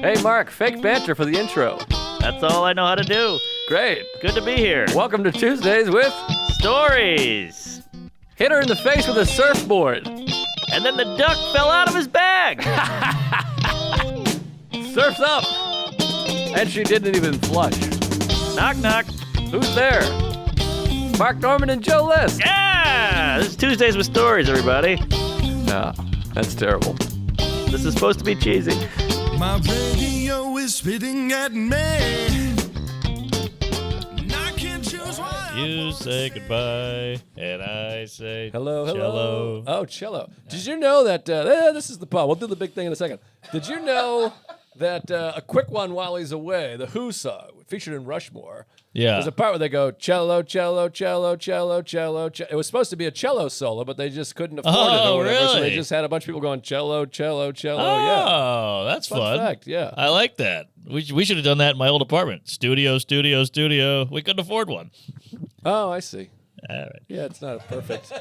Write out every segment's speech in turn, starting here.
Hey, Mark, fake banter for the intro. That's all I know how to do. Great. Good to be here. Welcome to Tuesdays with Stories. Hit her in the face with a surfboard. And then the duck fell out of his bag. Surf's up. And she didn't even flush. Knock, knock. Who's there? Mark Norman and Joe List. Yeah! This is Tuesdays with Stories, everybody. No, that's terrible. This is supposed to be cheesy. My radio is spitting at me. And I can't choose why. You say goodbye, and I say Hello, hello. cello. Oh, cello. Did you know that, this is the part. We'll do the big thing in a second. Did you know that a quick one while he's away, the Who song, featured in Rushmore, Yeah. there's a part where they go cello, cello, cello, cello, cello, cello. It was supposed to be a cello solo, but they just couldn't afford it or whatever, so they really? just had a bunch of people going cello, cello, cello. Oh, Yeah. that's Fun fun. fact, yeah. I like that. We should have done that in my old apartment. Studio. We couldn't afford one. Oh, I see. All right. Yeah, it's not a perfect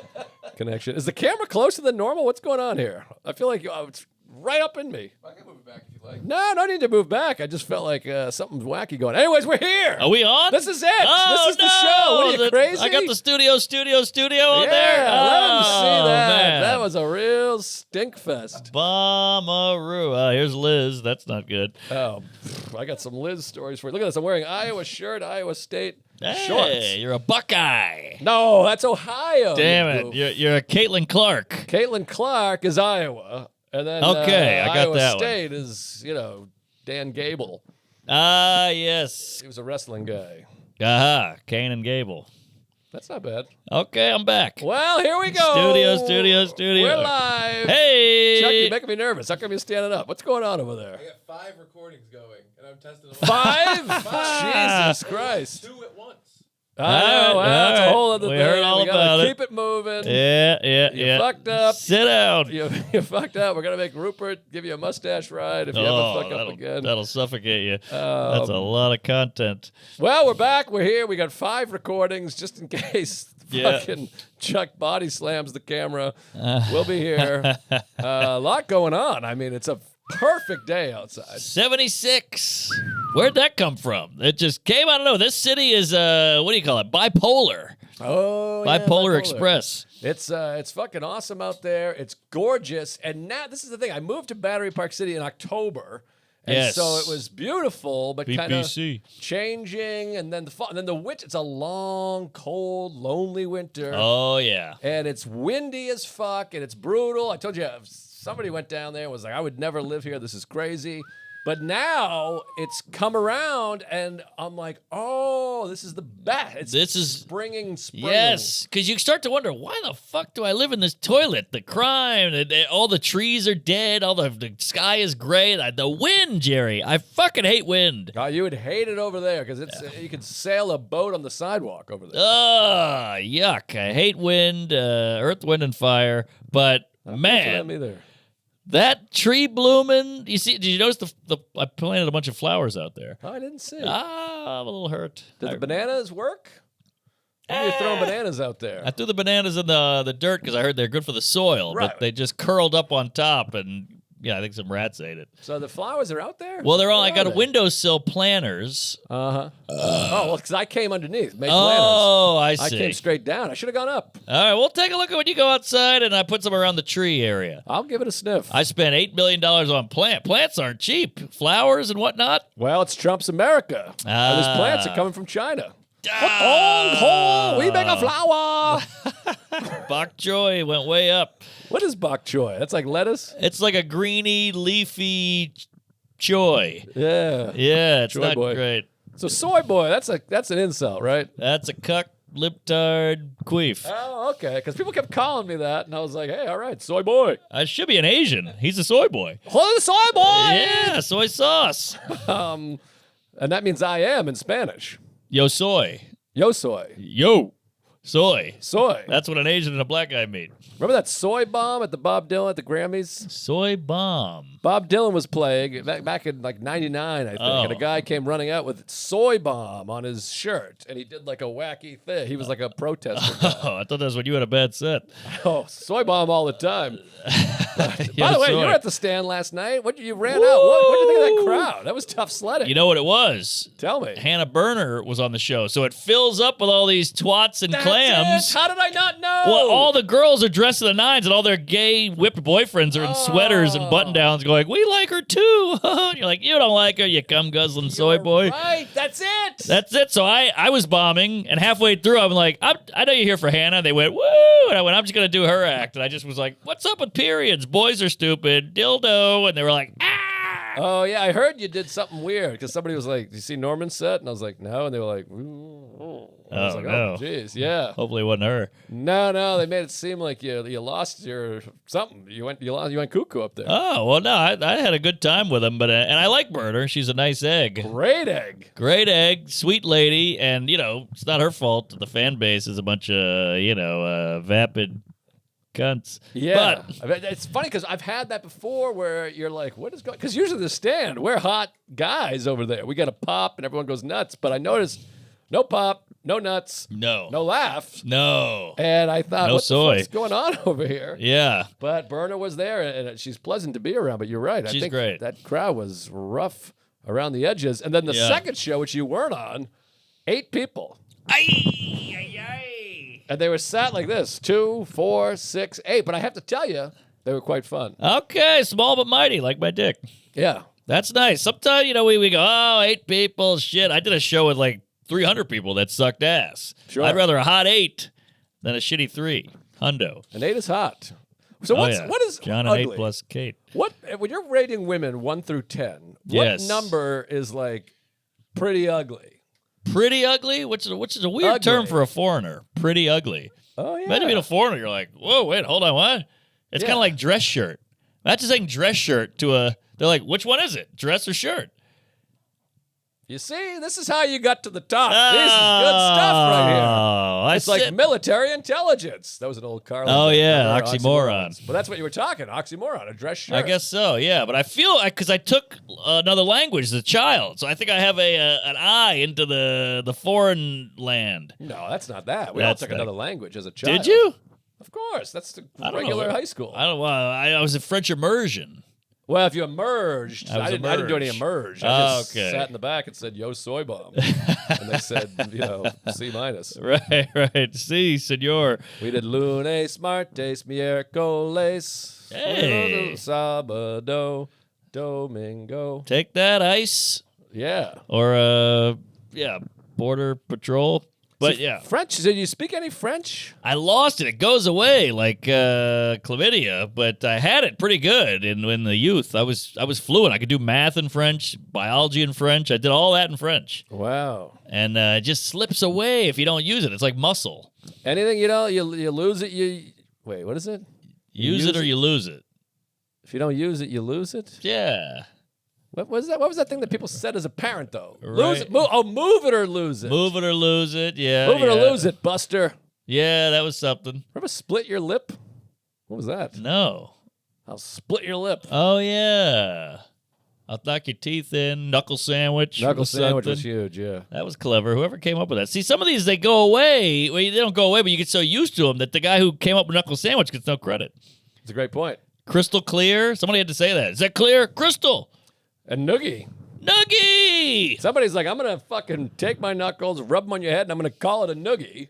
connection. Is the camera closer than normal? What's going on here? I feel like it's right up in me. I can move it back if you like. No need to move back. I just felt like something's wacky going. Anyways, we're here. Are we on? This is it. Oh, This is the show. What are you, crazy? I got the studio on yeah, there. let them see that. Man. That was a real stink fest. Bomaroo. Here's Liz. That's not good. Oh, I got some Liz stories for you. Look at this. I'm wearing Iowa shirt, Iowa State Hey, shorts. you're a Buckeye. No, that's Ohio. Damn you it. goof. You're a Caitlin Clark. Caitlin Clark is Iowa. And then Okay, I got Iowa that one. State is, Dan Gable. Ah, yes. He was a wrestling guy. Aha, Cain and Gable. That's not bad. Okay, I'm back. Well, here we go. Studio. We're live. Hey! Chuck, you're making me nervous. How come you're standing up? What's going on over there? I got 5 recordings going, and I'm testing them. 5? Jesus Christ. 2 at once. I know. All That's a right. whole other We thing. heard all We gotta about it. keep it moving. Yeah. You fucked up. Sit down. You fucked up. We're going to make Rupert give you a mustache ride if you ever fuck up again. That'll suffocate you. That's a lot of content. Well, we're back. We're here. We got 5 recordings just in case Yeah. fucking Chuck body slams the camera. We'll be here. A lot going on. I mean, it's a perfect day outside. 76. Where'd that come from? It just came. I don't know. This city is what do you call it? Bipolar. Oh, yeah, Bipolar Express. It's fucking awesome out there. It's gorgeous. And now this is the thing. I moved to Battery Park City in October. And Yes. so it was beautiful, but kind of BBC. changing. And then the winter. It's a long, cold, lonely winter. Oh yeah. And it's windy as fuck, and it's brutal. I told you, somebody went down there and was like, I would never live here. This is crazy. But now it's come around, and I'm like, oh, this is the best. This is spring. Yes, because you start to wonder, why the fuck do I live in this toilet? The crime, all the trees are dead, all the sky is gray, the wind, Jerry. I fucking hate wind. Oh, you would hate it over there because you could sail a boat on the sidewalk over there. Ugh, yuck. I hate wind, earth, wind, and fire. But, man, Either. that tree blooming, you see, did you notice I planted a bunch of flowers out there? Oh, I didn't see. I'm a little hurt. Did the bananas work? You're throwing bananas out there. I threw the bananas in the dirt because I heard they're good for the soil, Right. but they just curled up on top, and I think some rats ate it. So the flowers are out there? Well, they're all. Where I got are a they? windowsill planters. Oh, well, because I came underneath. Made planters. Oh, I I see. came straight down. I should have gone up. All right, we'll take a look at when you go outside, and I put some around the tree area. I'll give it a sniff. I spent $8 million on plants aren't cheap. Flowers and whatnot. Well, it's Trump's America. And his plants are coming from China. We make a flower. Bok choy went way up. What is bok choy? That's like lettuce? It's like a greeny, leafy choy. Yeah. Yeah, it's Choy not boy. great. So soy boy, that's an insult, right? That's a cuck, libtard, queef. Oh, okay. Because people kept calling me that, and I was like, hey, all right, soy boy. I should be an Asian. He's a soy boy. Oh, soy boy! Yeah, soy sauce. And that means I am in Spanish. Yo soy. Yo soy. Yo. Soy. Soy. That's what an Asian and a black guy mean. Remember that soy bomb at the Bob Dylan at the Grammys? Soy bomb. Bob Dylan was playing back in like 99, I think, and a Oh. guy came running out with soy bomb on his shirt, and he did like a wacky thing. He was like a protester. Oh, I thought that was when you had a bad set. Oh, soy bomb all the time. By Yeah, the way, you soy. were at the stand last night. You ran out. What did you think of that crowd? That was tough sledding. You know what it was? Tell me. Hannah Berner was on the show, so it fills up with all these twats and That's clams. it. How did I not know? Well, all the girls are dressed to the nines, and all their gay whipped boyfriends are in sweaters and button-downs going, we like her too. You're like, you don't like her, you cum-guzzling soy boy. Right, that's it. That's it. So I was bombing, and halfway through, I'm like, I know you're here for Hannah. They went, woo! And I went, I'm just going to do her act. And I just was like, what's up with periods? Boys are stupid. Dildo. And they were like, ah! Oh, yeah, I heard you did something weird because somebody was like, "Do you see Norman's set?" And I was like, "No." And they were like, "Ooh." I was Oh, like, no. "Oh, jeez, yeah." Hopefully it wasn't her. No, they made it seem like you lost your something. You went cuckoo up there. Oh, well, no, I had a good time with them. But and I like Berner. She's a nice egg. Great egg. Great egg, sweet lady. And, it's not her fault that the fan base is a bunch of, vapid cunts. Yeah, But I mean, it's funny because I've had that before where you're like, "What is going?" Because usually the stand, we're hot guys over there. We got a pop and everyone goes nuts. But I noticed no pop, no nuts, no. no laugh. No. And I thought, No what soy. the fuck's going on over here? Yeah. But Berna was there, and she's pleasant to be around. But you're right. I She's think great. that crowd was rough around the edges. And then the Yeah. second show, which you weren't on, 8 people. And they were sat like this, 2, 4, 6, 8. But I have to tell you, they were quite fun. Okay, small but mighty, like my dick. Yeah. That's nice. Sometimes, we go, oh, 8 people, shit. I did a show with like 300 people that sucked ass. Sure. I'd rather a hot 8 than a shitty 3. Hundo. And 8 is hot. So Oh, yeah. what is John ugly? and 8 plus Kate. When you're rating women 1 through 10, Yes. what number is like pretty ugly? Pretty ugly, which is a weird Ugly. term for a foreigner. Pretty ugly. Oh, yeah. Imagine being a foreigner, you're like, whoa, wait, hold on, what? It's Yeah. kind of like dress shirt. Imagine saying dress shirt they're like, which one is it? Dress or shirt? You see, this is how you got to the top. This is good stuff right here. Oh, It's like military intelligence. That was an old Carlin. Oh, thing. yeah, Remember oxymoron. But that's what you were talking, oxymoron, a dress shirt. I guess so, yeah. But I feel because I took another language as a child, so I think I have an eye into the foreign land. No, that's not that. We That's all took not- another language as a child. Did you? Of course. That's the I don't regular know. high school. I don't. I was in French immersion. Well, if you emerged, I was I didn't do any emerged. emerge. I just Okay. sat in the back and said, "Yo, soy bomb," and they said, C minus. Right. Si, senor. We did lunes, martes, miércoles, Hey. sábado, domingo. Take that, ICE. Yeah. Or, Border Patrol. But, yeah. French. Did you speak any French? I lost it. It goes away like chlamydia, but I had it pretty good in the youth. I was fluent. I could do math in French, biology in French. I did all that in French. Wow. And it just slips away if you don't use it. It's like muscle. Anything you lose it. Wait. What is it? Use it or you lose it. If you don't use it, you lose it. Yeah. What was that? What was that thing that people said as a parent though? Right. Lose it. Move it or lose it. Move it or lose it. Yeah. Move it or yeah. lose it, Buster. Yeah, that was something. Remember split your lip? What was that? No. I'll split your lip. Oh, yeah. I'll knock your teeth in. Knuckle sandwich. Knuckle was sandwich something. was huge, yeah. That was clever. Whoever came up with that. See, some of these, they go away. Well, they don't go away, but you get so used to them that the guy who came up with knuckle sandwich gets no credit. It's a great point. Crystal clear. Somebody had to say that. Is that clear? Crystal. And noogie. Nuggie. Somebody's like, I'm going to fucking take my knuckles, rub them on your head, and I'm going to call it a noogie.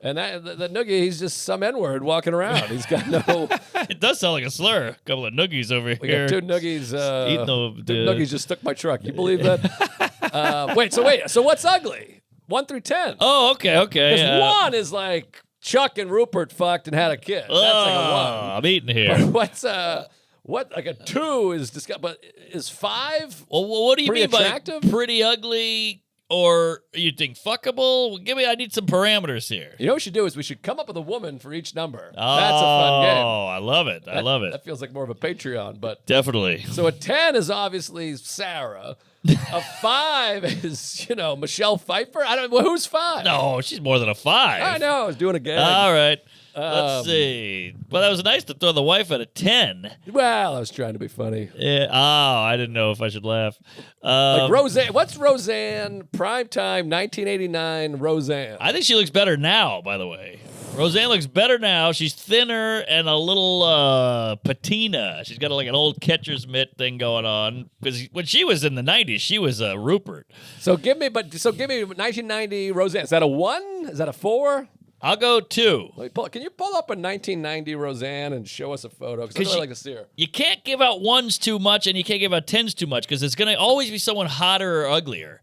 And that noogie, he's just some N-word walking around. He's got no... It does sound like a slur. A couple of noogies over We here. got 2 noogies. Eating Two noogies just took my truck. You believe that? Wait. So what's ugly? 1 through 10. Oh, okay. Because 1 is like Chuck and Rupert fucked and had a kid. That's like a 1. I'm eating here. What's like a 2 is disgusting, but is 5? Well, what do you Pretty mean attractive? by pretty ugly? or you think fuckable? I need some parameters here. You know what we should do is we should come up with a woman for each number. Oh, That's a fun game. I love it. I love it. That feels like more of a Patreon, but Definitely. so a 10 is obviously Sarah. A 5 is, Michelle Pfeiffer. Who's 5? No, she's more than a 5. I know. I was doing a game. All right. Let's see. Well, that was nice to throw the wife at a 10. Well, I was trying to be funny. Yeah. Oh, I didn't know if I should laugh. Like Roseanne. What's Roseanne? Primetime, 1989 Roseanne. I think she looks better now, by the way. Roseanne looks better now. She's thinner and a little patina. She's got like an old catcher's mitt thing going on. Because when she was in the 90s, she was Rupert. So give me 1990 Roseanne. Is that a 1? Is that a 4? I'll go 2. Can you pull up a 1990 Roseanne and show us a photo? Because I'd really like to see her. You can't give out 1s too much and you can't give out 10s too much because it's going to always be someone hotter or uglier.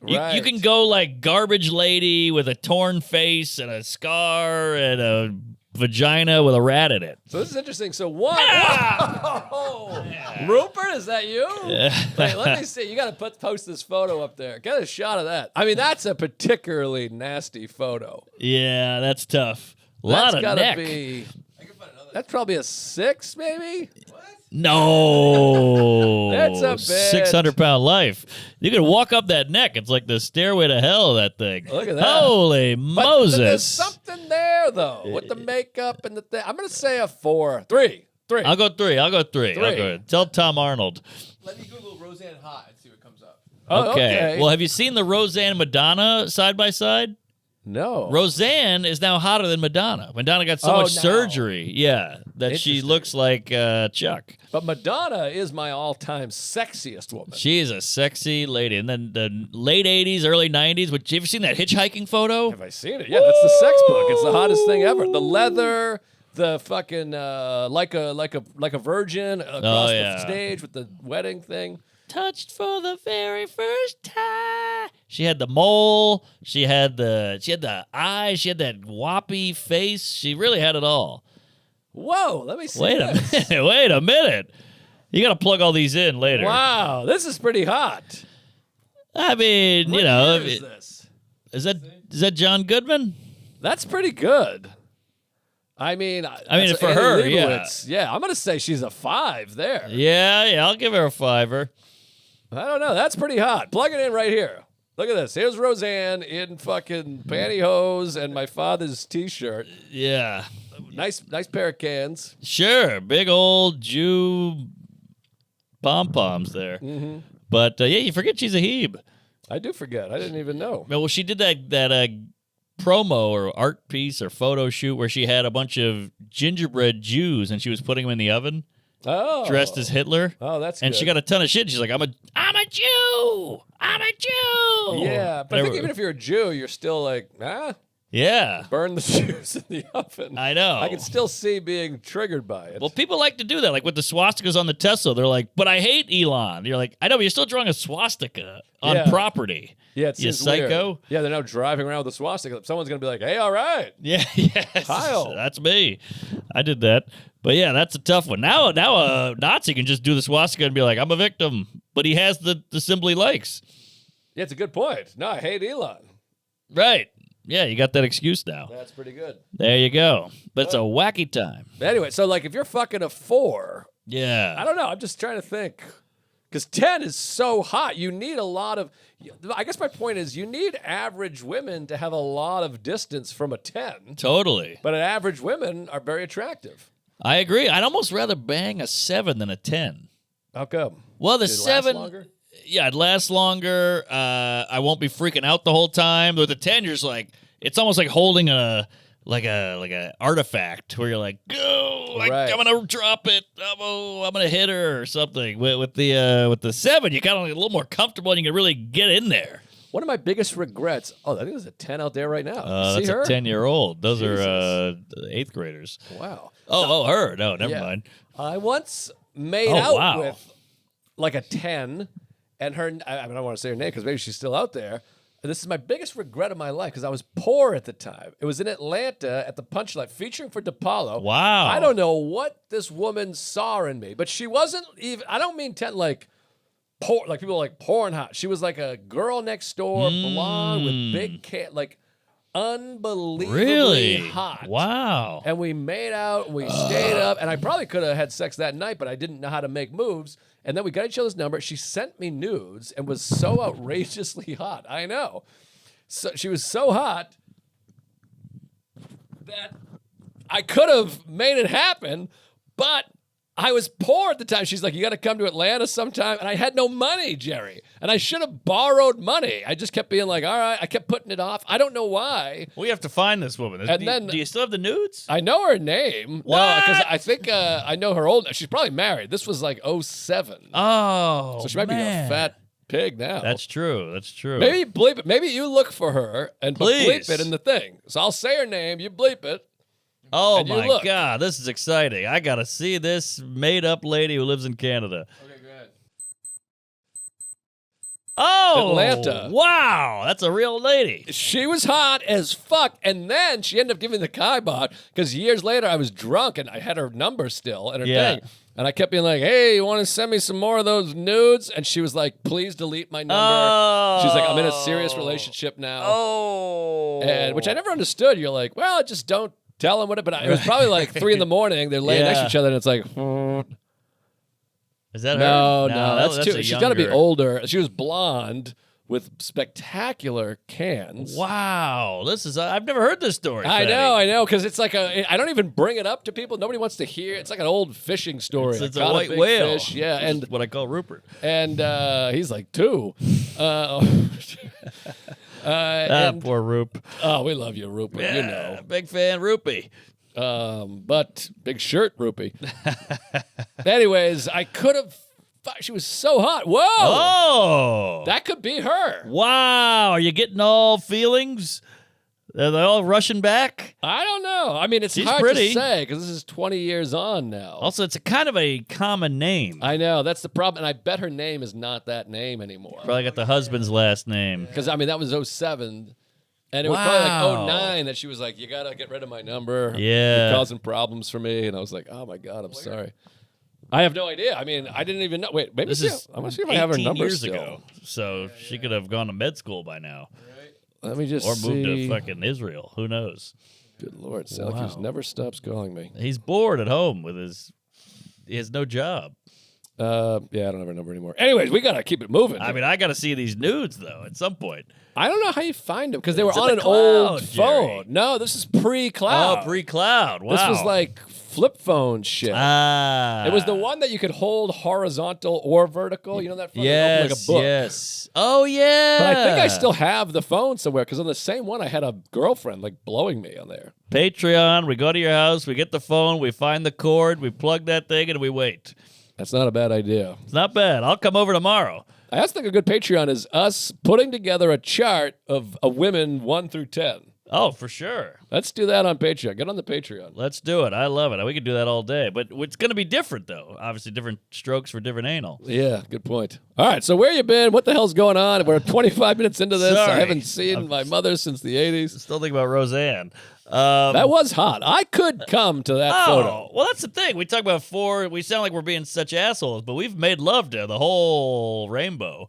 Right. You can go like garbage lady with a torn face and a scar and a vagina with a rat in it. So this is interesting. So 1. Whoa! Rupert, is that you? Wait, let me see. You got to post this photo up there. Get a shot of that. I mean, that's a particularly nasty photo. Yeah, that's tough. A lot of gotta neck. be. That's probably a 6, maybe. No. That's a bit. 600-pound life. You can walk up that neck. It's like the stairway to hell, that thing. Look at that. Holy But Moses. there's something there, though, with the makeup and the thing. I'm going to say a 4. 3. I'll go 3. I'll go 3. Tell Tom Arnold. Let me Google Roseanne hot and see what comes up. Oh, okay. Well, have you seen the Roseanne Madonna side by side? No. Roseanne is now hotter than Madonna. Madonna got so much no. surgery, that she Interesting. looks like Chuck. But Madonna is my all-time sexiest woman. She's a sexy lady. And then the late 80s, early 90s, you ever seen that hitchhiking photo? Have I seen it? Yeah, that's the sex book. It's the hottest thing ever. The leather, the fucking like a virgin across the stage with the wedding thing. Touched for the very first time. She had the mole. She had the eyes. She had that whoppy face. She really had it all. Whoa, let me see. Wait a minute. You got to plug all these in later. Wow, this is pretty hot. I mean, What year is this? is that John Goodman? That's pretty good. I mean, for her, yeah. I'm gonna say she's a 5 there. Yeah, I'll give her a 5. I don't know. That's pretty hot. Plug it in right here. Look at this. Here's Roseanne in fucking pantyhose and my father's T-shirt. Yeah. Nice pair of cans. Sure. Big old Jew pom-poms there. Mm-hmm. But, you forget she's a Hebe. I do forget. I didn't even know. Well, she did that promo or art piece or photo shoot where she had a bunch of gingerbread Jews and she was putting them in the oven. Oh. Dressed as Hitler. Oh, that's and good. she got a ton of shit. She's like, I'm a Jew. I'm a Jew. Yeah, but I think even if you're a Jew, you're still like, Yeah. burn the Jews in the oven. I know. I can still see being triggered by it. Well, people like to do that. Like with the swastikas on the Tesla, they're like, but I hate Elon. You're like, I know, but you're still drawing a swastika on Yeah. property. Yeah, it's You just weird. psycho. Yeah, they're now driving around with a swastika. Someone's going to be like, hey, all right. Yeah, yes. Kyle. That's me. I did that. But yeah, that's a tough one. Now a Nazi can just do the swastika and be like, I'm a victim. But he has the symbol he likes. Yeah, it's a good point. No, I hate Elon. Right. Yeah, you got that excuse now. That's pretty good. There you go. But it's a wacky time. Anyway, so like if you're fucking a 4, Yeah. I don't know. I'm just trying to think. Because 10 is so hot. You need a lot of, I guess my point is you need average women to have a lot of distance from a 10. Totally. But average women are very attractive. I agree. I'd almost rather bang a 7 than a 10. How come? Well, the Did it last 7, longer? yeah, it lasts longer. I won't be freaking out the whole time. With the 10, you're just like, it's almost like holding a artifact where you're like, go, Right. I'm gonna drop it. I'm gonna hit her or something. With the 7, you kind of get a little more comfortable and you can really get in there. One of my biggest regrets. Oh, I think there's a 10 out there right now. See That's her? a 10-year-old. Those Jesus. are 8th graders. Wow. Oh, her. No, never Yeah. mind. I once made Oh, out wow. with like a 10, and her, I don't want to say her name because maybe she's still out there. And this is my biggest regret of my life because I was poor at the time. It was in Atlanta at the Punchline, featuring for DePaulo. Wow. I don't know what this woman saw in me, but she wasn't even, I don't mean 10 like like people were like pouring hot. She was like a girl next door, blonde with big like unbelievably Really? hot. Wow. And we made out, and we stayed up, and I probably could have had sex that night, but I didn't know how to make moves. And then we got each other's number. She sent me nudes and was so outrageously hot. I know. So she was so hot that I could have made it happen, but I was poor at the time. She's like, you got to come to Atlanta sometime. And I had no money, Jerry. And I should have borrowed money. I just kept being like, all right. I kept putting it off. I don't know why. We have to find this woman. And do you still have the nudes? I know her name. What? No, because I think I know her old. She's probably married. This was like 07. Oh, So she might be a fat pig now. That's true. That's true. Maybe you bleep it. Maybe you look for her and Please. bleep it in the thing. So I'll say her name. You bleep it. Oh And you my look. God, this is exciting. I got to see this made-up lady who lives in Canada. Okay, go ahead. Oh, Atlanta. Wow, that's a real lady. She was hot as fuck. And then she ended up giving the kibosh because years later I was drunk and I had her number still and her Yeah. thing. And I kept being like, hey, you want to send me some more of those nudes? And she was like, please delete my number. Oh. She's like, I'm in a serious relationship now. Oh. And which I never understood. You're like, well, just don't tell him what it. But it was probably like 3 a.m. They're laying next to Yeah. each other, and it's like, Is that no, her? that's too. a She's got to be younger- older. She was blonde with spectacular cans. Wow, this is. I've never heard this story. I Fatty. know, because it's like I don't even bring it up to people. Nobody wants to hear. It's like an old fishing story. It's I a caught white big whale. fish. Yeah, Which is and what I call Rupert. he's like 2. And- Poor Roop. oh, we love you, Rupert. You know. Big fan, Rupee. But big shirt, Rupee. Anyways, I could have. She was so hot. Whoa, Oh, that could be her. wow! Are you getting all feelings? Are they all rushing back? I don't know. I mean, it's She's hard pretty. to say because this is 20 years on now. Also, it's a kind of a common name. I know that's the problem, and I bet her name is not that name anymore. Probably got the husband's last name. Because I mean, that was 07. And it was probably Wow. like 09 that she was like, you got to get rid of my number. Yeah. You're causing problems for me. And I was like, oh my God, I'm sorry. I have no idea. I mean, I didn't even know. Wait, maybe This is I want to see if I have her 18 number years still. ago, so she could have gone to med school by now, Let me just or see. moved to fucking Israel. Who knows? Good Lord, Syracuse never stops calling me. He's bored at home with his. He has no job. Yeah, I don't have her number anymore. Anyways, we got to keep it moving. I mean, I got to see these nudes though at some point. I don't know how you find them because they were It's in on the an cloud, old Jerry. phone. No, this is pre-cloud. Oh, pre-cloud. Wow. This was like flip phone shit. ah. It was the one that you could hold horizontal or vertical. You know that phone? That Yes. opened like a book. Yes. Oh yeah. But I think I still have the phone somewhere because on the same one I had a girlfriend like blowing me on there. Patreon. We go to your house. We get the phone. We find the cord. We plug that thing, and we wait. That's not a bad idea. It's not bad. I'll come over tomorrow. I also think a good Patreon is us putting together a chart of women 1 through 10. Oh, for sure. Let's do that on Patreon. Get on the Patreon. Let's do it. I love it. We could do that all day. But it's going to be different, though. Obviously, different strokes for different anal. Yeah, good point. All right, so where you been? What the hell's going on? We're 25 minutes into this. I Sorry. haven't seen my mother since the 80s. Still thinking about Roseanne. That was hot. I could come to that photo. Well, that's the thing. We talk about 4. We sound like we're being such assholes, but we've made love to the whole rainbow.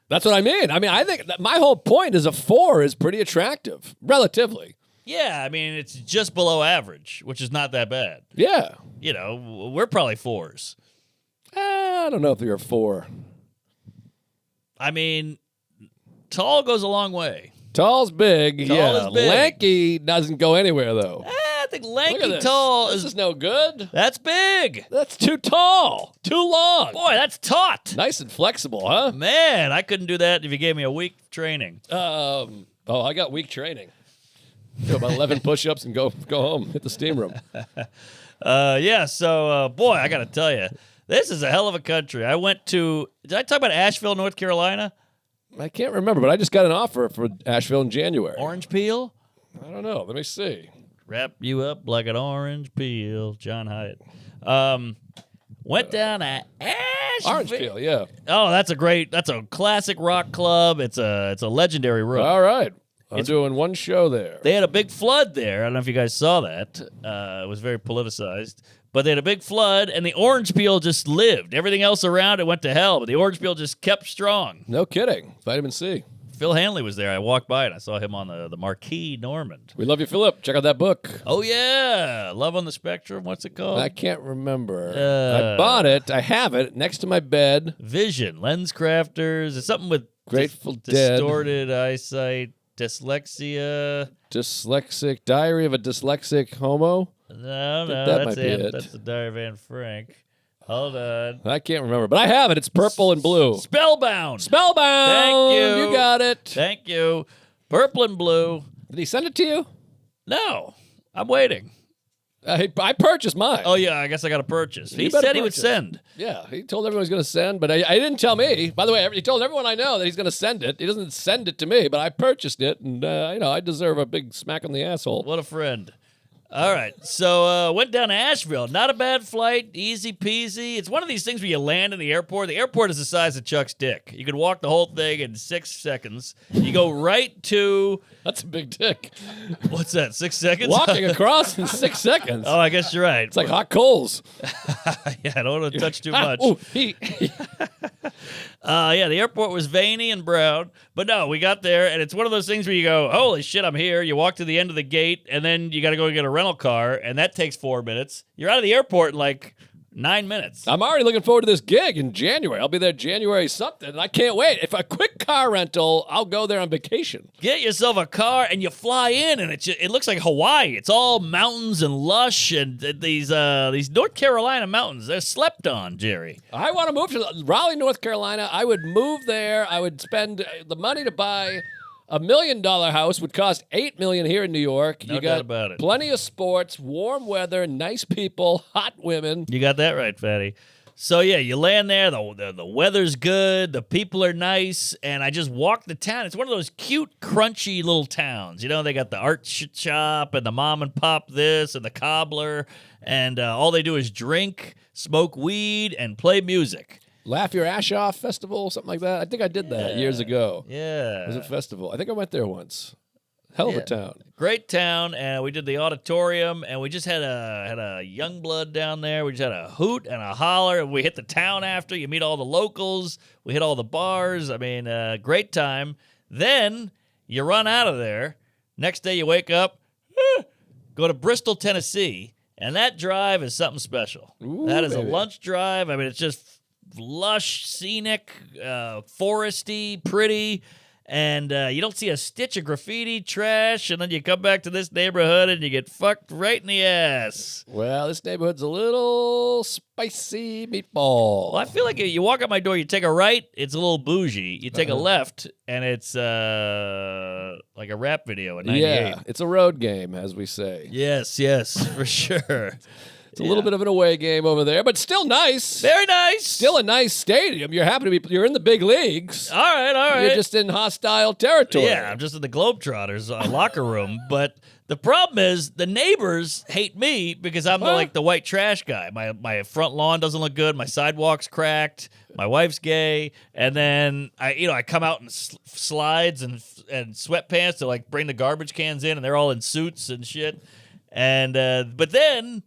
That's what I mean. I mean, I think that my whole point is a 4 is pretty attractive, relatively. Yeah, I mean, it's just below average, which is not that bad. Yeah. You know, we're probably 4s. I don't know if you're a 4. I mean, tall goes a long way. Tall's big. Tall yeah. is big. Lanky doesn't go anywhere, though. I think Look at lanky this. tall This is is no good. that's big. That's too tall. Too long. Boy, that's taut. Nice and flexible, huh? Man, I couldn't do that if you gave me a week training. I got weak training. Do about 11 push-ups and go home. Hit the steam room. Yeah, so, boy, I got to tell you, this is a hell of a country. I went to, did I talk about Asheville, North Carolina? I can't remember, but I just got an offer for Asheville in January. Orange peel? I don't know. Let me see. Wrap you up like an orange peel, John Hyatt. Went down to Asheville. Orange peel, yeah. Oh, that's a classic rock club. It's a legendary room. All right. I'm doing one show there. They had a big flood there. I don't know if you guys saw that. It was very politicized. but they had a big flood, and the orange peel just lived. Everything else around it went to hell, but the orange peel just kept strong. No kidding. Vitamin C. Phil Hanley was there. I walked by and I saw him on the Marquis Normand. We love you, Philip. Check out that book. Oh, yeah. Love on the Spectrum. What's it called? I can't remember. I bought it. I have it next to my bed. Vision. Lens Crafters. It's something with Grateful Dead. Distorted eyesight. Dyslexia. Dyslexic. Diary of a Dyslexic Homo. No, that that's might be it. That's the Diary of Anne Frank. Hold on. I can't remember, but I have it. It's purple and blue. Spellbound. Spellbound. Thank you. You got it. Thank you. Purple and blue. Did he send it to you? No. I'm waiting. I purchased mine. Oh, yeah. I guess I got to purchase. He better said he would purchase. send. Yeah, he told everyone he's going to send, but I didn't tell me. By the way, he told everyone I know that he's going to send it. He doesn't send it to me, but I purchased it, and I deserve a big smack on the asshole. What a friend. All right, so went down to Asheville. Not a bad flight, easy peasy. It's one of these things where you land in the airport. The airport is the size of Chuck's dick. You could walk the whole thing in 6 seconds. You go right to... That's a big dick. What's that, 6 seconds? Walking across in 6 seconds. Oh, I guess you're right. It's like hot coals. Yeah, I don't want to touch too much. Ooh, Yeah, the airport was veiny and brown. But no, we got there, and it's one of those things where you go, holy shit, I'm here. You walk to the end of the gate, and then you got to go get a rental car, and that takes 4 minutes. You're out of the airport in like 9 minutes. I'm already looking forward to this gig in January. I'll be there January something, and I can't wait. If a quick car rental, I'll go there on vacation. Get yourself a car, and you fly in, and it looks like Hawaii. It's all mountains and lush, and these North Carolina mountains, they're slept on, Jerry. I want to move to Raleigh, North Carolina. I would move there. I would spend the money to buy $1 million house. Would cost $8 million here in New York. No you doubt got about it. Plenty of sports, warm weather, nice people, hot women. You got that right, Fatty. So, yeah, you land there. The weather's good. The people are nice. And I just walked the town. It's one of those cute, crunchy little towns. You know, they got the art shop and the mom and pop this and the cobbler. And all they do is drink, smoke weed, and play music. Laugh Your Ash Off Festival, something like that. I think I did that years ago. Yeah. It was a festival. I think I went there once. Hell of a town. Great town, and we did the auditorium, and we just had a young blood down there. We just had a hoot and a holler, and we hit the town after. You meet all the locals. We hit all the bars. I mean, great time. Then you run out of there. Next day you wake up, go to Bristol, Tennessee, and that drive is something special. Ooh, that is a baby. lunch drive. I mean, it's just lush, scenic, foresty, pretty. And you don't see a stitch of graffiti, trash, and then you come back to this neighborhood and you get fucked right in the ass. Well, this neighborhood's a little spicy meatball. Well, I feel like you walk out my door, you take a right, it's a little bougie. You take a left, and it's like a rap video in 98. Yeah, it's a road game, as we say. Yes, for sure. It's a little bit of an away game over there, but still nice. Very nice. Still a nice stadium. You're happy to be. You're in the big leagues. All right. You're just in hostile territory. Yeah, I'm just in the Globetrotters locker room. But the problem is the neighbors hate me because I'm the white trash guy. My front lawn doesn't look good. My sidewalk's cracked. My wife's gay, and then I come out in slides and sweatpants to like bring the garbage cans in, and they're all in suits and shit. And but then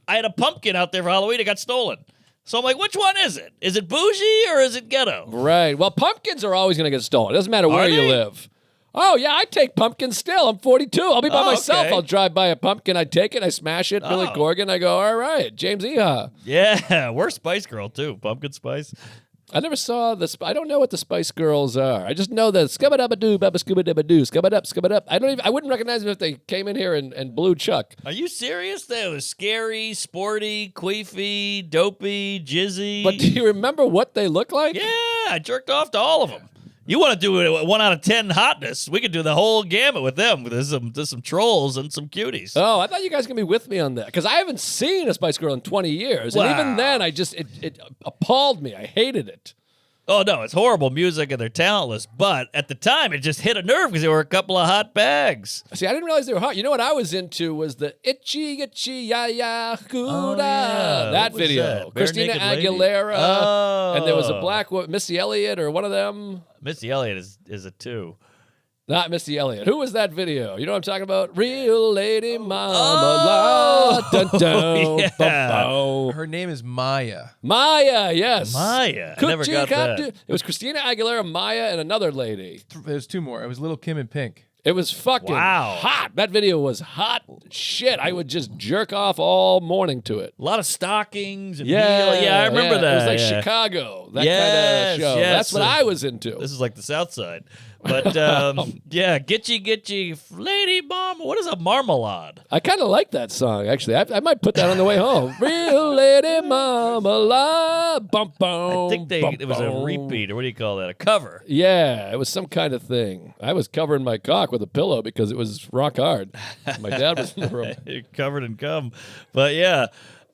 I had a pumpkin out there for Halloween. It got stolen. So I'm like, which one is it? Is it bougie or is it ghetto? Right. Well, pumpkins are always going to get stolen. It doesn't matter where Are you they? live. Oh, yeah, I take pumpkins still. I'm 42. I'll be by myself. okay. I'll drive by a pumpkin. I take it. I smash it. Billy Oh. Corgan. I go, all right, James Eha. Yeah, we're Spice Girl too. Pumpkin Spice. I never saw the. I don't know what the Spice Girls are. I just know that skubba-dabba-doo, babba-skubba-dabba-doo, skubba-dup, skubba-dup. I wouldn't recognize them if they came in here and blew Chuck. Are you serious? That was scary, sporty, queefy, dopey, jizzy. But do you remember what they look like? Yeah, I jerked off to all of them. You want to do it 1 out of 10 hotness? We could do the whole gamut with them. There's some trolls and some cuties. Oh, I thought you guys were going to be with me on that. Because I haven't seen a Spice Girl in 20 years. Wow. And even then, it appalled me. I hated it. Oh, no, it's horrible music and they're talentless. But at the time, it just hit a nerve because they were a couple of hot bags. See, I didn't realize they were hot. You know what I was into was the itchy, itchy, ya, ya, huda. Oh, yeah. That What was video. that? Bare Christina Naked Lady? Aguilera. Oh. And there was a black woman, Missy Elliott or one of them. Missy Elliott is a 2. Not Missy Elliott. Who was that video? You know what I'm talking about? Real lady mama la dun dun yeah. bum, Her name is Maya. Maya, yes. Maya. I never got that. It was Christina Aguilera, Maya, and another lady. There's two more. It was Little Kim and Pink. It was fucking Wow. hot. That video was hot shit. I would just jerk off all morning to it. A lot of stockings and Yeah, heel. Yeah, I remember yeah. that. It was like yeah. Chicago, that Yes, kind of show. yes. That's what I was into. This is like the South Side. But yeah, Gitchy, Lady Mama. What is a marmalade? I kind of like that song, actually. I might put that on the way home. Real lady mama la bum bum. I think it was a repeat, or what do you call that? A cover. Yeah, it was some kind of thing. I was covering my cock with a pillow because it was rock hard. My dad was in the room. You're covered in cum. But yeah.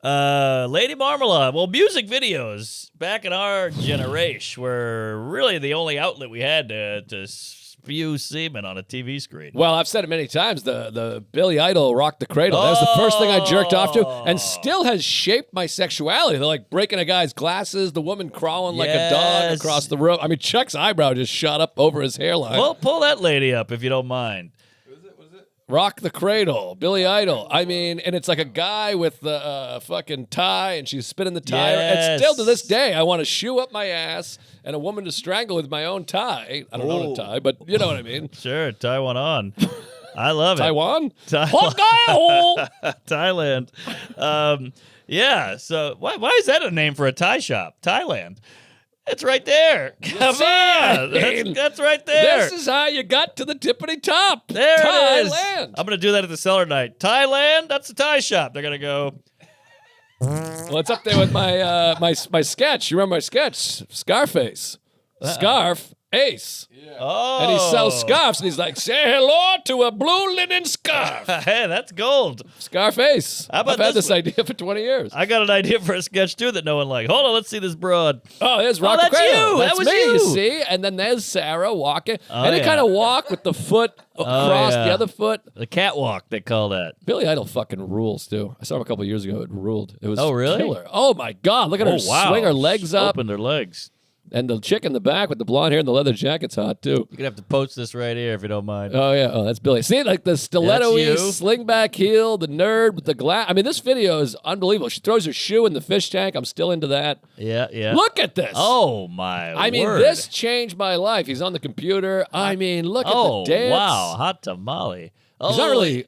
Lady Marmalade. Well, music videos back in our generation were really the only outlet we had to spew semen on a TV screen. Well, I've said it many times. The Billy Idol Rock the Cradle. That was the first thing I jerked off to, and still has shaped my sexuality. They're like breaking a guy's glasses, the woman crawling like a dog Yes. across the room. I mean, Chuck's eyebrow just shot up over his hairline. Well, pull that lady up if you don't mind. Rock the Cradle, Billy Idol. I mean, and it's like a guy with the fucking tie, and she's spinning the tie. Yes. And still to this day, I want to shoe up my ass and a woman to strangle with my own tie. I don't own a tie, but you know what I mean. Sure, Taiwan on. I love it. Taiwan? Taiwan. Thailand. Yeah, so why is that a name for a tie shop? Thailand. It's right there. Come see, on. That's right there. This is how you got to the tippity top. There it is. Thailand. I'm going to do that at the cellar night. Thailand, that's the tie shop. They're going to go, Well, it's up there with my my sketch. You remember my sketch? Scarface. Scarf Ace. oh. And he sells scarves, and he's like, say hello to a blue linen scarf. Hey, that's gold. Scarface. How about I've had this this idea for 20 years. I got an idea for a sketch, too, that no one liked. Hold on, let's see this broad. Oh, there's Rock the that's Cradle. you. That That's was me, you. you see? And then there's Sarah walking. Oh, and they yeah. kind of walk with the foot across yeah. the other foot. The catwalk, they call that. Billy Idol fucking rules, too. I saw him a couple of years ago. It ruled. It was Oh, really? killer. Oh, my God. Look at her swing her legs up. Open their legs. And the chick in the back with the blonde hair and the leather jacket's hot, too. You're going to have to post this right here if you don't mind. Oh, yeah. Oh, that's Billy. See, like the stiletto-y, you. sling back heel, the nerd with the glass. I mean, this video is unbelievable. She throws her shoe in the fish tank. I'm still into that. Yeah, yeah. Look at this. Oh, my I mean, word. this changed my life. He's on the computer. I mean, look at the dance. Wow. Hot tamale. Oh, He's not really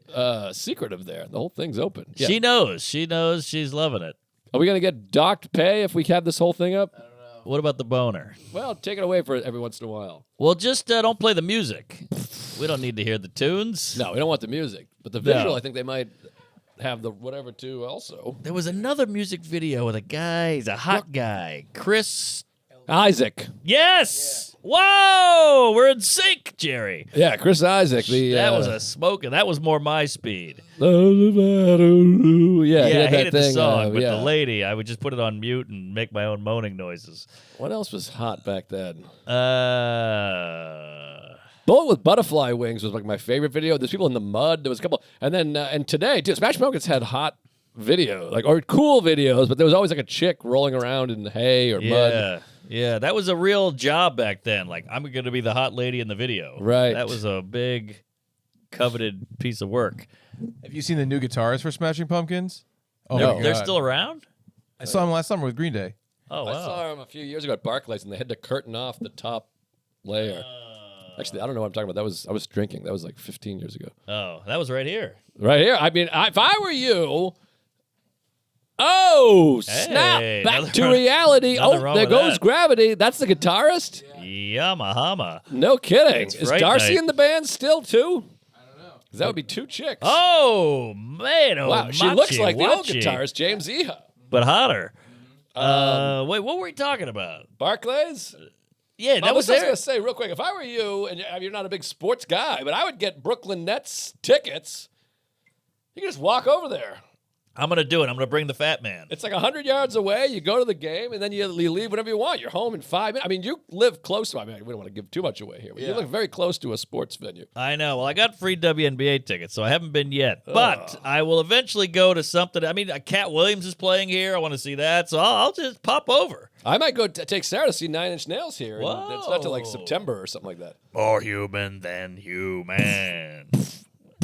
secretive there. The whole thing's open. Yeah. She knows. She knows. She's loving it. Are we going to get docked pay if we have this whole thing up? What about the boner? Well, take it away for every once in a while. Well, just don't play the music. We don't need to hear the tunes. No, we don't want the music. But the visual, I think they might have the whatever too also. There was another music video with a guy. He's a hot guy. Chris. Isaac. Yes. Whoa. We're in sync, Jerry. Yeah, Chris Isaac. That was a smoking. That was more my speed. Yeah, he Yeah, I had that hated the thing, song, but yeah. the lady, I would just put it on mute and make my own moaning noises. What else was hot back then? Bullet with Butterfly Wings was like my favorite video. There's people in the mud. There was a couple, and then and today, dude, Smash Pumpkins had hot video, like or cool videos, but there was always like a chick rolling around in hay or mud. Yeah, that was a real job back then. Like, I'm going to be the hot lady in the video. Right. That was a big, coveted piece of work. Have you seen the new guitars for Smashing Pumpkins? Oh, No. my They're God. still around? I saw them last summer with Green Day. Oh, wow. I saw him a few years ago at Barclays, and they had to curtain off the top layer. Actually, I don't know what I'm talking about. I was drinking. That was like 15 years ago. Oh, that was right here. Right here. I mean, if I were you. Oh, snap. Hey, Back to reality. nothing Oh, wrong there with goes that. gravity. That's the guitarist? Yamahama. No kidding. It's Is Fright Darcy Night. in the band still, too? I don't know. Because that would be two chicks. Oh, man. Oh, wow. She looks machi, like the old wachi. guitarist, James Iha. But hotter. Wait, what were we talking about? Barclays? Yeah, I that was was just there. going to say real quick, if I were you, and you're not a big sports guy, but I would get Brooklyn Nets tickets. You can just walk over there. I'm going to do it. I'm going to bring the fat man. It's like 100 yards away. You go to the game, and then you leave whenever you want. You're home in 5 minutes. I mean, you live close to. I mean, we don't want to give too much away here. But you live very close to a sports venue. I know. Well, I got free WNBA tickets, so I haven't been yet. But I will eventually go to something. I mean, Cat Williams is playing here. I want to see that, so I'll just pop over. I might go take Sarah to see Nine Inch Nails here. Whoa. It's not till like September or something like that. More human than human.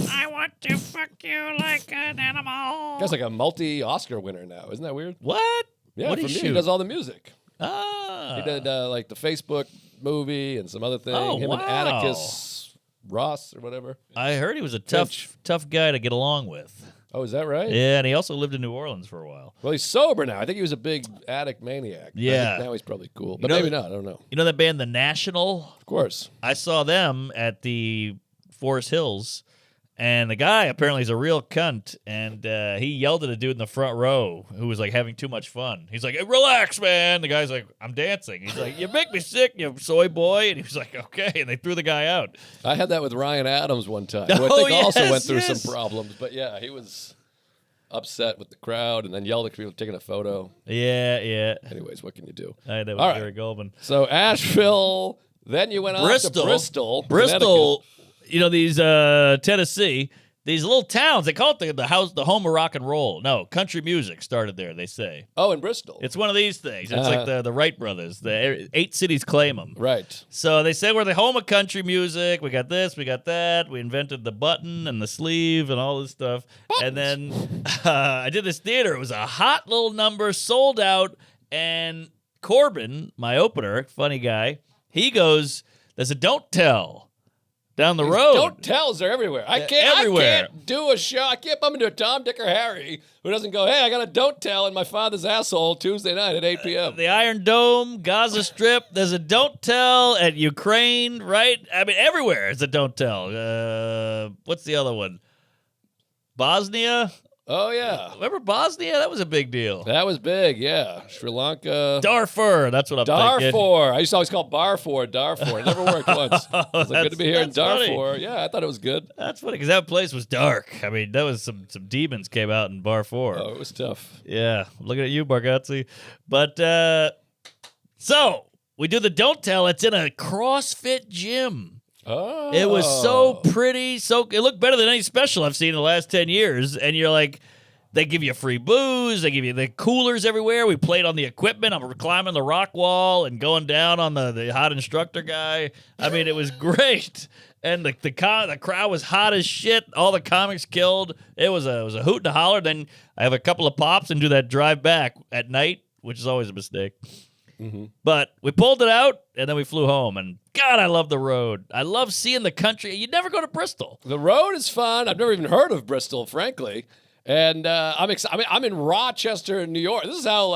I want to fuck you like an animal. Guy's like a multi-Oscar winner now. Isn't that weird? What? Yeah, what for do me, you he does all the music. Ah. He did like the Facebook movie and some other thing. Oh, Him and wow. Atticus Ross or whatever. I heard he was a Finch. tough guy to get along with. Oh, is that right? Yeah, and he also lived in New Orleans for a while. Well, he's sober now. I think he was a big addict maniac. I Yeah. think now he's probably cool, but know maybe that- not. I don't know. You know that band, The National? Of course. I saw them at the Forest Hills, and the guy apparently is a real cunt, and he yelled at a dude in the front row who was like having too much fun. He's like, "Hey, relax, man." The guy's like, "I'm dancing." He's like, "You make me sick, you soy boy." And he was like, "Okay," and they threw the guy out. I had that with Ryan Adams one time, who I Oh, think also yes, went through yes. some problems. But yeah, he was upset with the crowd and then yelled at people taking a photo. Yeah. Anyways, what can you do? That was All right. Gary Goldman. So Asheville, then you went on to Bristol. Bristol, you know, these Tennessee, these little towns, they call it the home of rock and roll. No, country music started there, they say. Oh, in Bristol. It's one of these things. It's like the Wright brothers. The 8 cities claim them. Right. So they say we're the home of country music. We got this, we got that. We invented the button and the sleeve and all this stuff. And then I did this theater. It was a hot little number, sold out. And Corbin, my opener, funny guy, he goes, "There's a don't tell down the road." Don't tells are everywhere. I can't everywhere. do a show. I can't bump into a Tom, Dick, or Harry who doesn't go, "Hey, I got a don't tell in my father's asshole Tuesday night at 8 p.m. The Iron Dome, Gaza Strip. There's a don't tell at Ukraine, right? I mean, everywhere is a don't tell. What's the other one? Bosnia. Oh, yeah. Remember Bosnia? That was a big deal. That was big, yeah. Sri Lanka. Darfur. That's what I'm thinking. Darfur. I used to always call Darfur. It never worked once. It was like, good to be here in that's funny. Darfur. Yeah, I thought it was good. That's funny because that place was dark. I mean, that was some demons came out in Darfur. Oh, it was tough. Yeah, looking at you, Bargatze. But so we do the don't tell. It's in a CrossFit gym. Oh. It was so pretty. It looked better than any special I've seen in the last 10 years. And you're like, they give you free booze. They give you the coolers everywhere. We played on the equipment. I'm climbing the rock wall and going down on the hot instructor guy. I mean, it was great. And the crowd was hot as shit. All the comics killed. It was a hoot and a holler. Then I have a couple of pops and do that drive back at night, which is always a mistake. Mm-hmm. But we pulled it out, and then we flew home. And, God, I love the road. I love seeing the country. You never go to Bristol. The road is fun. I've never even heard of Bristol, frankly. And I'm excited. I mean, I'm in Rochester, New York. This is how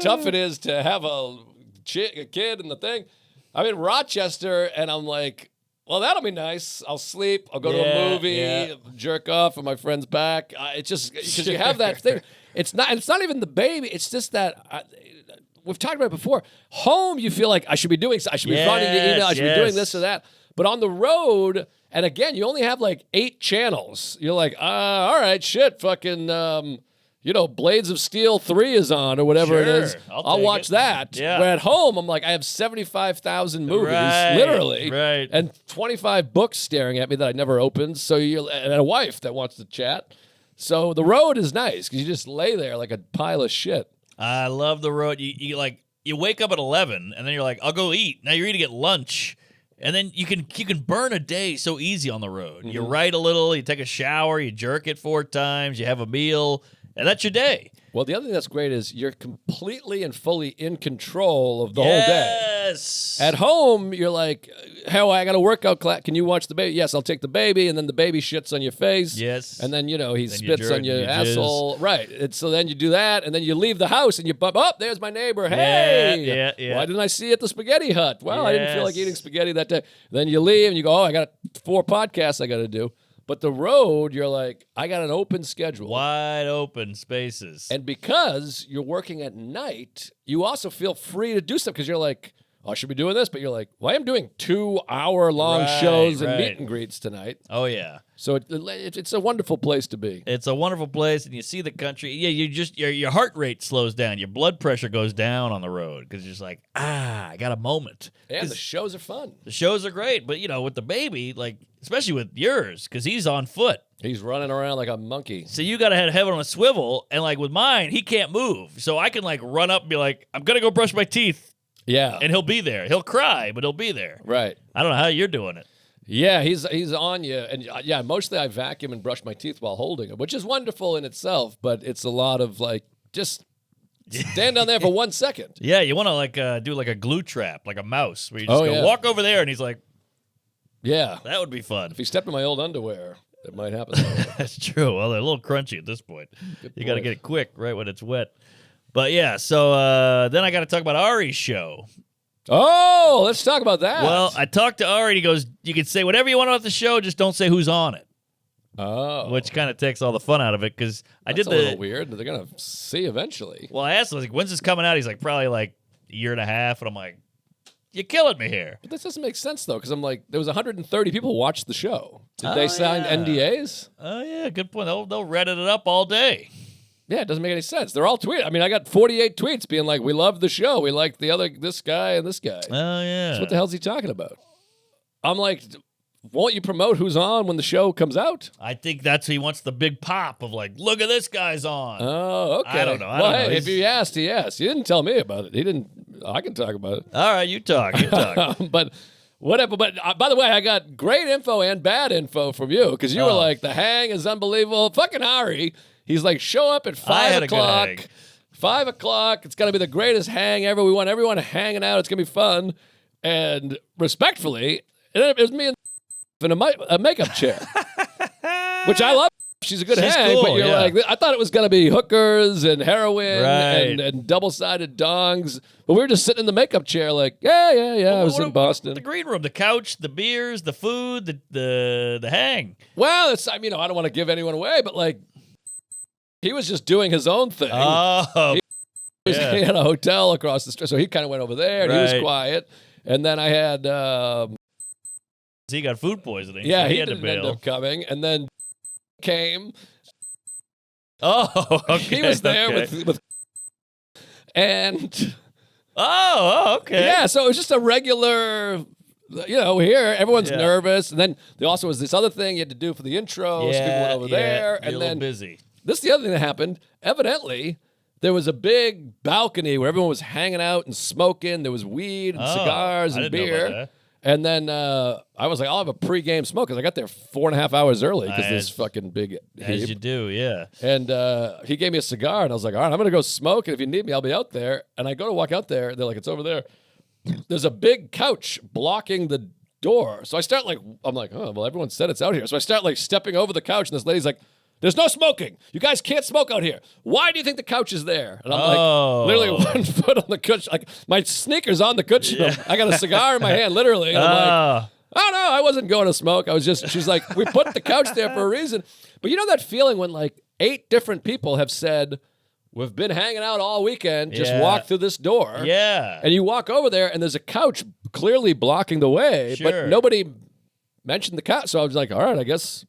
tough it is to have a kid and the thing. I'm in Rochester, and I'm like, well, that'll be nice. I'll sleep. I'll go to a movie, jerk off at my friend's back. It's just because you have that thing. It's not even the baby. It's just that. We've talked about it before. Home, you feel like I should be doing. I should be responding to email. I should be doing this or that. But on the road, and again, you only have like 8 channels. You're like, all right, shit, fucking, Blades of Steel 3 is on or whatever it is. I'll watch that. Yeah. Where at home, I'm like, I have 75,000 movies, Right, literally, right. and 25 books staring at me that I never opened. So and a wife that wants to chat. So the road is nice because you just lay there like a pile of shit. I love the road. You wake up at 11, and then you're like, I'll go eat. Now you're eating at lunch. And then you can burn a day so easy on the road. You write a little, you take a shower, you jerk it 4 times, you have a meal, and that's your day. Well, the other thing that's great is you're completely and fully in control of the whole day. Yes. At home, you're like, hell, I got a workout class. Can you watch the baby? Yes, I'll take the baby. And then the baby shits on your face. Yes. And then, he Then spits on your you asshole. Right. And so then you do that. And then you leave the house and you bump, oh, there's my neighbor. Hey. Yeah. Why didn't I see you at the spaghetti hut? Well, I didn't feel like Yes. eating spaghetti that day. Then you leave and you go, oh, I got 4 podcasts I got to do. But the road, you're like, I got an open schedule. Wide open spaces. And because you're working at night, you also feel free to do stuff because you're like, I should be doing this, but you're like, well, I am doing 2-hour-long Right, shows and right. meet and greets tonight. Oh, yeah. So it's a wonderful place to be. It's a wonderful place, and you see the country. Yeah, your heart rate slows down. Your blood pressure goes down on the road because you're just like, I got a moment. And 'Cause the shows are fun. the shows are great, but, with the baby, like, especially with yours, because he's on foot. He's running around like a monkey. So you got to have it on a swivel, and, like, with mine, he can't move. So I can, like, run up and be like, I'm going to go brush my teeth, Yeah. and he'll be there. He'll cry, but he'll be there. Right. I don't know how you're doing it. Yeah, he's on you. And yeah, mostly I vacuum and brush my teeth while holding him, which is wonderful in itself, but it's a lot of, like, just stand down there for 1 second. Yeah, you want to, like, do, like, a glue trap, like a mouse, where you just Oh, go, yeah. walk over there, and he's like, Yeah. that would be fun. If he stepped in my old underwear, it might happen. That's true. Well, they're a little crunchy at this point. You got to point. get it quick right when it's wet. But yeah, so then I got to talk about Ari's show. Oh, let's talk about that. Well, I talked to Ari, and he goes, you can say whatever you want about the show, just don't say who's on it, which kind of takes all the fun out of it, because I that's did a little weird. They're going to see eventually. Well, I asked him, like, when's this coming out? He's like, probably like a year and a half, and I'm like, you're killing me here. But this doesn't make sense, though, because I'm like, there was 130 people who watched the show. Did Oh, they sign yeah. NDAs? Oh, yeah, good point. They'll Reddit it up all day. Yeah, it doesn't make any sense. They're all tweeting. I mean, I got 48 tweets being like, we love the show. We like this guy and this guy. Oh, yeah. So what the hell's he talking about? I'm like, won't you promote who's on when the show comes out? I think that's he wants the big pop of, like, look at this guy's on. Oh, okay. I don't know. Well, hey, He's- if he asked, he asked. He didn't tell me about it. He didn't. I can talk about it. All right, you talk. But whatever. But by the way, I got great info and bad info from you, because you were Oh. like, the hang is unbelievable. Fucking Ari. He's like, show up at 5 had a good o'clock. hang. 5 o'clock. It's going to be the greatest hang ever. We want everyone hanging out. It's going to be fun. And respectfully, it was me and in a makeup chair, which I love. She's a good She's hang, cool, but you're yeah. like, I thought it was going to be hookers and heroin Right. and double-sided dongs. But we were just sitting in the makeup chair like, yeah. I was in Boston. The green room, the couch, the beers, the food, the hang. Well, I don't want to give anyone away, but like, he was just doing his own thing. Oh, He yeah. had a hotel across the street, so he kind of went over there, and he was Right. quiet. And then I had, he got food poisoning. yeah, so he had to didn't end bail. up coming. And then came. Oh, okay. He was there okay. with and okay. yeah, so it was just a regular. Here everyone's Yeah. nervous, and then there also was this other thing you had to do for the intro. So people went over there, You're a and little then busy. this is the other thing that happened. Evidently, there was a big balcony where everyone was hanging out and smoking. There was weed and Oh, cigars I and didn't know about beer. that. And then I was like, I'll have a pregame smoke, because I got there 4.5 hours early because this As- fucking big As you heap. do, yeah. And he gave me a cigar, and I was like, all right, I'm going to go smoke, and if you need me, I'll be out there. And I go to walk out there. They're like, it's over there. There's a big couch blocking the door. So I start I'm like, oh, well, everyone said it's out here. So I start stepping over the couch, and this lady's like, there's no smoking. You guys can't smoke out here. Why do you think the couch is there? And I'm Oh. like, literally 1 foot on the cushion. Like, my sneakers on the cushion. I got a cigar in my hand, literally. And I'm like, oh, no, I wasn't going to smoke. She's like, we put the couch there for a reason. But you know that feeling when 8 different people have said, we've been hanging out all weekend, just Yeah. walk through this door. Yeah. And you walk over there, and there's a couch clearly blocking the way, Sure. but nobody mentioned the couch. So I was like, all right, I guess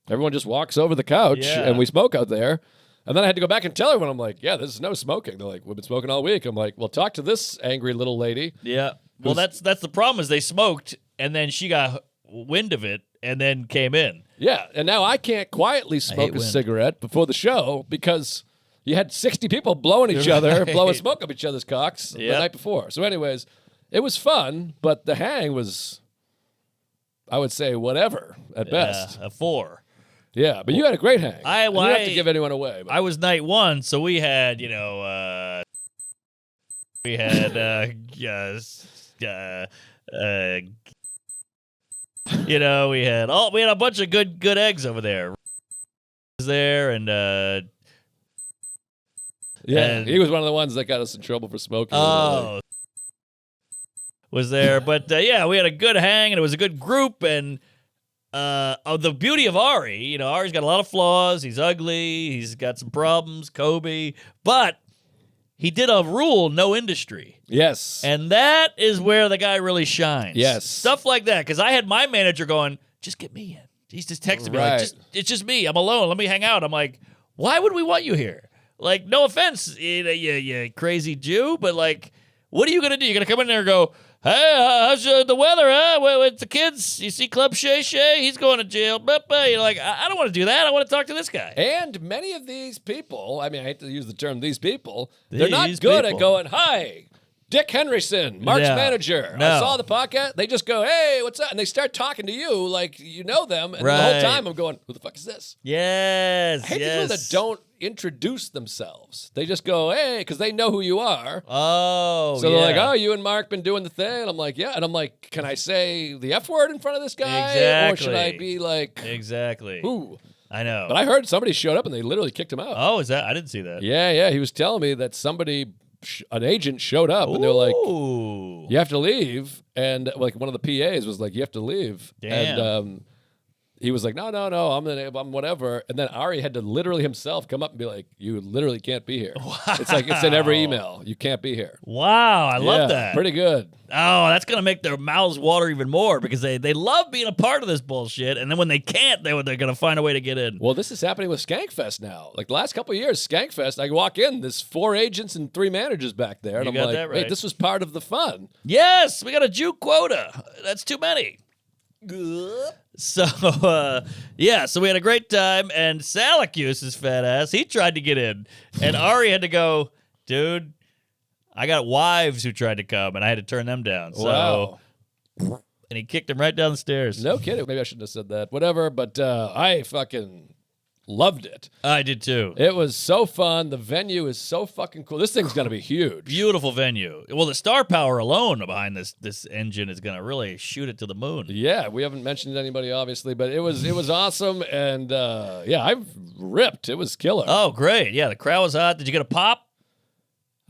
everyone just walks over the couch, Yeah. and we smoke out there. And then I had to go back and tell everyone, I'm like, yeah, there's no smoking. They're like, we've been smoking all week. I'm like, well, talk to this angry little lady. Yeah. Well, that's the problem is they smoked, and then she got wind of it, and then came in. Yeah, and now I can't quietly smoke a wind. cigarette before the show because you had 60 people blowing each other, blowing smoke up each other's cocks the Yep. night before. So anyways, it was fun, but the hang was, I would say, whatever at best. A 4. Yeah, but you had a great hang. I- And you don't have I- to give anyone away. But I was night 1, so we had, we had, we had a bunch of good eggs over there. Was there and yeah, and- he was one of the ones that got us in trouble for smoking. was there, but yeah, we had a good hang and it was a good group and the beauty of Ari, Ari's got a lot of flaws. He's ugly. He's got some problems. Kobe, but he did a rule, no industry. Yes. And that is where the guy really shines. Yes. Stuff like that. Because I had my manager going, just get me in. He's just texting me Right. like, it's just me. I'm alone. Let me hang out. I'm like, why would we want you here? Like, no offense, you crazy Jew, but like, what are you going to do? You're going to come in there and go, hey, how's the weather, huh? With the kids, you see Club Shay Shay? He's going to jail. You're like, I don't want to do that. I want to talk to this guy. And many of these people, I mean, I hate to use the term these people, they're not These good people. at going, hi, Dick Henryson, Mark's No. manager. No. I saw the podcast. They just go, hey, what's up? And they start talking to you like you know them. And the Right. whole time I'm going, who the fuck is this? Yes, I hate yes. people that don't introduce themselves. They just go, hey, because they know who you are. Oh, So yeah. they're like, oh, you and Mark been doing the thing? And I'm like, yeah. And I'm like, can I say the F word in front of this guy? Or should I Exactly. be like, Exactly. who? I know. But I heard somebody showed up and they literally kicked him out. Oh, is that? I didn't see that. Yeah. He was telling me that an agent showed up and they're like, Ooh. you have to leave. And like one of the PAs was like, you have to leave. Damn. And he was like, no, I'm whatever. And then Ari had to literally himself come up and be like, you literally can't be here. Wow. It's like, it's in every email. You can't be here. Wow, I love Yeah, that. Pretty good. Oh, that's going to make their mouths water even more because they love being a part of this bullshit. And then when they can't, they're going to find a way to get in. Well, this is happening with Skankfest now. Like the last couple of years, Skankfest, I walk in, there's 4 agents and 3 managers back there. And You I'm got like, that wait, right. this was part of the fun. Yes, we got a Jew quota. That's too many. So, so we had a great time, and Salacuse's fat ass, he tried to get in. And Ari had to go, dude, I got wives who tried to come, and I had to turn them down. So, Wow. and he kicked him right down the stairs. No kidding. Maybe I shouldn't have said that. Whatever, but I fucking loved it. I did too. It was so fun. The venue is so fucking cool. This thing's going to be huge. Beautiful venue. Well, the star power alone behind this engine is going to really shoot it to the moon. Yeah, we haven't mentioned anybody, obviously, but it was awesome. And I've ripped. It was killer. Oh, great. Yeah, the crowd was hot. Did you get a pop?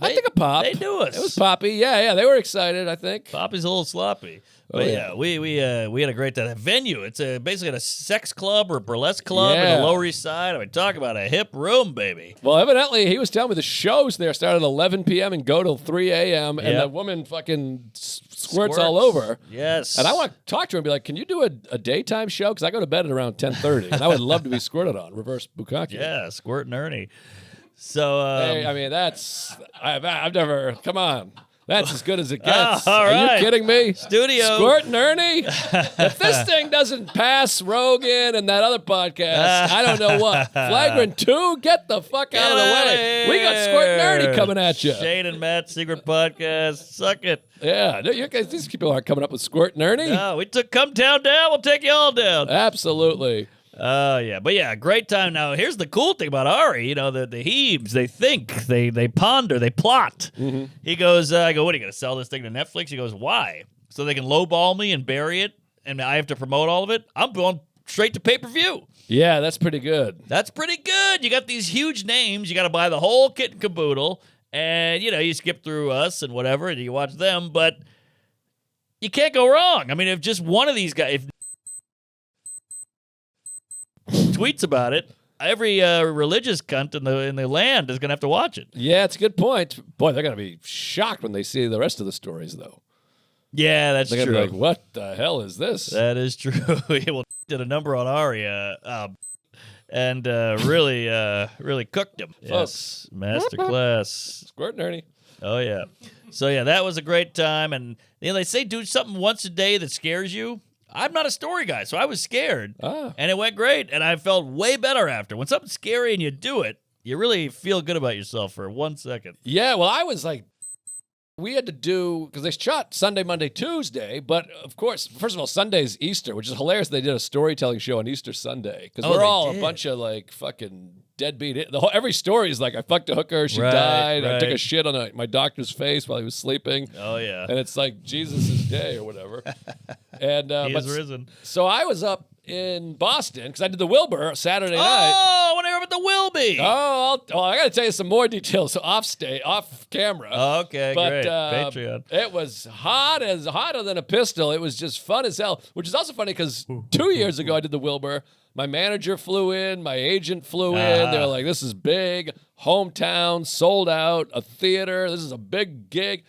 I think a pop. They knew us. It was poppy. Yeah, they were excited, I think. Poppy's a little sloppy. But Oh, yeah, yeah. we had a great time. That venue, it's basically a sex club or burlesque club in Yeah. the Lower East Side. I mean, talk about a hip room, baby. Well, evidently, he was telling me the shows there start at 11 p.m. and go till 3 a.m. And Yep. the woman fucking squirts all over. Yes. And I want to talk to her and be like, can you do a daytime show? Because I go to bed at around 10:30. And I would love to be squirted on, reverse bukkake. Yeah, Squirt and Ernie. So, Hey, I mean, I've never, come on. That's as good as it gets. all Are right. you kidding me? Studio. Squirt and Ernie? If this thing doesn't pass Rogan and that other podcast, I don't know what. Flagrant 2, get the fuck out of the way. We got Squirt and Ernie coming at you. Shane and Matt, Secret Podcast. Suck it. Yeah, no, you guys, these people aren't coming up with Squirt and Ernie. No, we took Come Town down. We'll take you all down. Absolutely. Oh, yeah. But yeah, great time. Now, here's the cool thing about Ari. You know, the Hebes, they think, they ponder, they plot. Mm-hmm. He goes, I go, what, are you going to sell this thing to Netflix? He goes, why? So they can lowball me and bury it, and I have to promote all of it? I'm going straight to pay-per-view. Yeah, that's pretty good. That's pretty good. You got these huge names. You got to buy the whole kit and caboodle, and, you know, you skip through us and whatever, and you watch them, but you can't go wrong. I mean, if just one of these guys... tweets about it, every religious cunt in the land is gonna have to watch it. Yeah, it's a good point. Boy, they're going to be shocked when they see the rest of the stories, though. Yeah, that's They're true. going to be like, what the hell is this? That is true. Well, did a number on Aria and really cooked him. Yes, masterclass. Squirt and Ernie. Oh yeah. So yeah, that was a great time, and you know, they say do something once a day that scares you. I'm not a story guy, so I was scared, and it went great, and I felt way better after. When something's scary and you do it, you really feel good about yourself for 1 second. Yeah, well, I was like, we had to do, because they shot Sunday, Monday, Tuesday, but of course, first of all, Sunday's Easter, which is hilarious. They did a storytelling show on Easter Sunday, because we're they all did. a bunch of like fucking deadbeat. Every story is like, I fucked a hooker, she Right, died, I took a right. shit on my doctor's face while he was sleeping. Oh yeah, And it's like Jesus' day or whatever. And he but is risen. So I was up in Boston because I did the Wilbur Saturday night. Oh, when I remember the Wilby. I got to tell you some more details off camera. Okay, But great. Patreon. it was hotter than a pistol. It was just fun as hell, which is also funny because 2 years ago I did the Wilbur. My manager flew in. My agent flew in. They were like, this is big. Hometown, sold out, a theater. This is a big gig.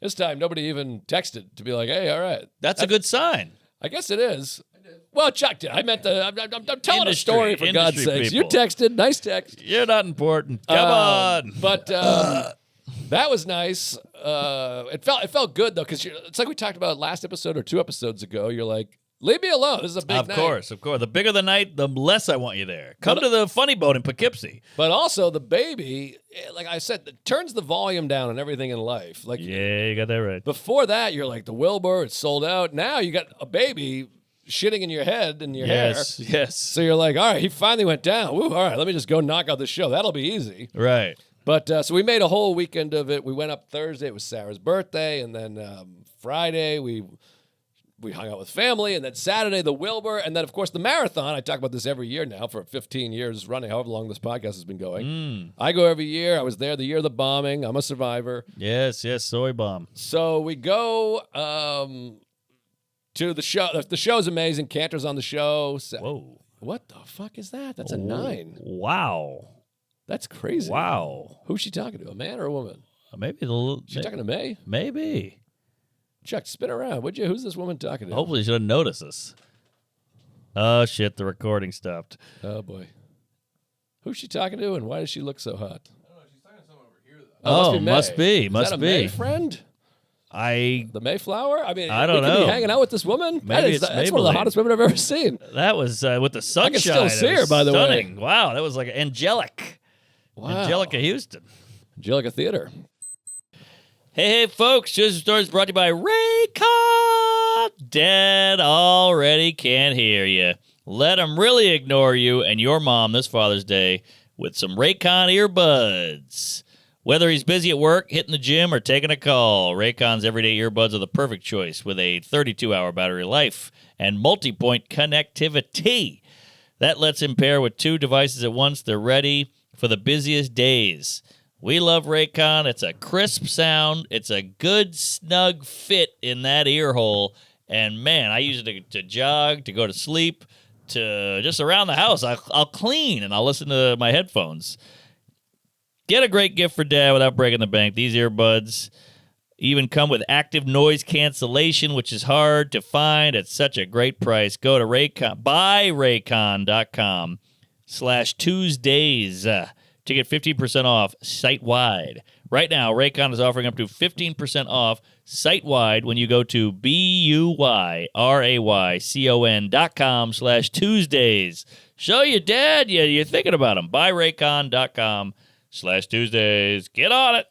This time, nobody even texted to be like, hey, all right. That's a good sign. I guess it is. Well, Chuck did. I meant I'm telling a Industry- story, for God's industry sakes. You people. texted. Nice text. You're not important. Come on. But that was nice. It felt good, though, because it's like we talked about last episode or 2 episodes ago. You're like, leave me alone. This is a big Of night. course. The bigger the night, the less I want you there. Come to the funny bone in Poughkeepsie. But also, the baby, like I said, turns the volume down on everything in life. Like, Yeah, you got that right. before that, you're like, the Wilbur, it's sold out. Now you got a baby shitting in your head and your hair. Yes. So you're like, all right, he finally went down. Woo, all right, let me just go knock out the show. That'll be easy. Right. But so we made a whole weekend of it. We went up Thursday. It was Sarah's birthday. And then Friday, we hung out with family. And then Saturday, the Wilbur. And then, of course, the marathon. I talk about this every year now for 15 years running, however long this podcast has been going. I go every year. I was there the year of the bombing. I'm a survivor. Yes, soy bomb. So we go to the show. The show's amazing. Cantor's on the show. Whoa. What the fuck is that? That's a 9. Wow. That's crazy. Wow. Who's she talking to? A man or a woman? Maybe the She talking to May? Maybe. Chuck, spin around, would you? Who's this woman talking to? Hopefully she'll notice us. Oh shit, the recording stopped. Oh boy. Who's she talking to, and why does she look so hot? She's talking to someone over here, though. Oh, May. must be. Is Must that a be. May friend? The Mayflower? I mean, I don't we could know. be hanging out with this woman. Maybe it's That's one of the Maybelline. hottest women I've ever seen. That was with the sunshine. I can still see It her, was by the way. stunning. Wow, that was like angelic. Wow. Angelica Houston. Angelica Theater. Hey, folks. Tuesday Stories brought to you by Raycon. Dad already can't hear you. Let him really ignore you and your mom this Father's Day with some Raycon earbuds. Whether he's busy at work, hitting the gym, or taking a call, Raycon's everyday earbuds are the perfect choice with a 32-hour battery life and multi-point connectivity. That lets him pair with 2 devices at once. They're ready for the busiest days. We love Raycon. It's a crisp sound. It's a good, snug fit in that ear hole. And, man, I use it to jog, to go to sleep, to just around the house. I'll clean, and I'll listen to my headphones. Get a great gift for Dad without breaking the bank. These earbuds even come with active noise cancellation, which is hard to find at such a great price. Go to buyraycon.com/Tuesdays to get 15% off site-wide. Right now, Raycon is offering up to 15% off site-wide when you go to buyraycon.com/Tuesdays. Show your dad you're thinking about him. buyraycon.com/Tuesdays. Get on it.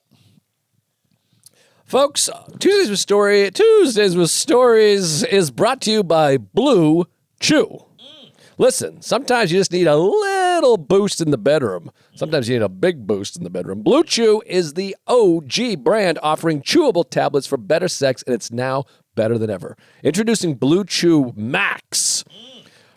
Folks, Tuesdays with Stories is brought to you by Blue Chew. Listen, sometimes you just need a little boost in the bedroom. Sometimes you need a big boost in the bedroom. Blue Chew is the OG brand offering chewable tablets for better sex, and it's now better than ever. Introducing Blue Chew Max,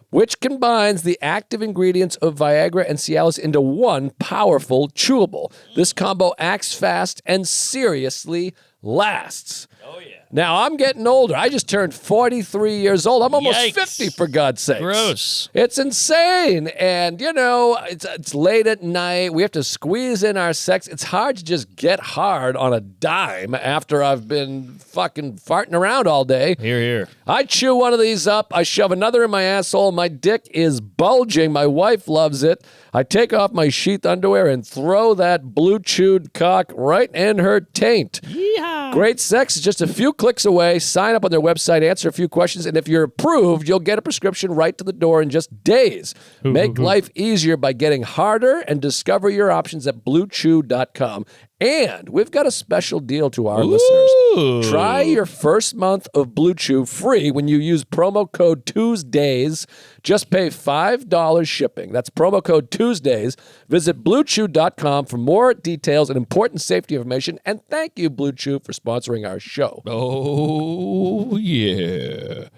which combines the active ingredients of Viagra and Cialis into one powerful chewable. This combo acts fast and seriously lasts. Oh, yeah. Now, I'm getting older. I just turned 43 years old. I'm almost Yikes. 50, for God's sakes. Gross. It's insane. And, it's late at night. We have to squeeze in our sex. It's hard to just get hard on a dime after I've been fucking farting around all day. Here. I chew one of these up. I shove another in my asshole. My dick is bulging. My wife loves it. I take off my sheath underwear and throw that blue chewed cock right in her taint. Yeehaw. Great sex is just a few clicks away. Sign up on their website, answer a few questions, and if you're approved, you'll get a prescription right to the door in just days. Make life easier by getting harder and discover your options at bluechew.com. And we've got a special deal to our listeners. Try your first month of Blue Chew free when you use promo code Tuesdays. Just pay $5 shipping. That's promo code Tuesdays. Visit bluechew.com for more details and important safety information. And thank you, Blue Chew, for sponsoring our show. Oh, yeah.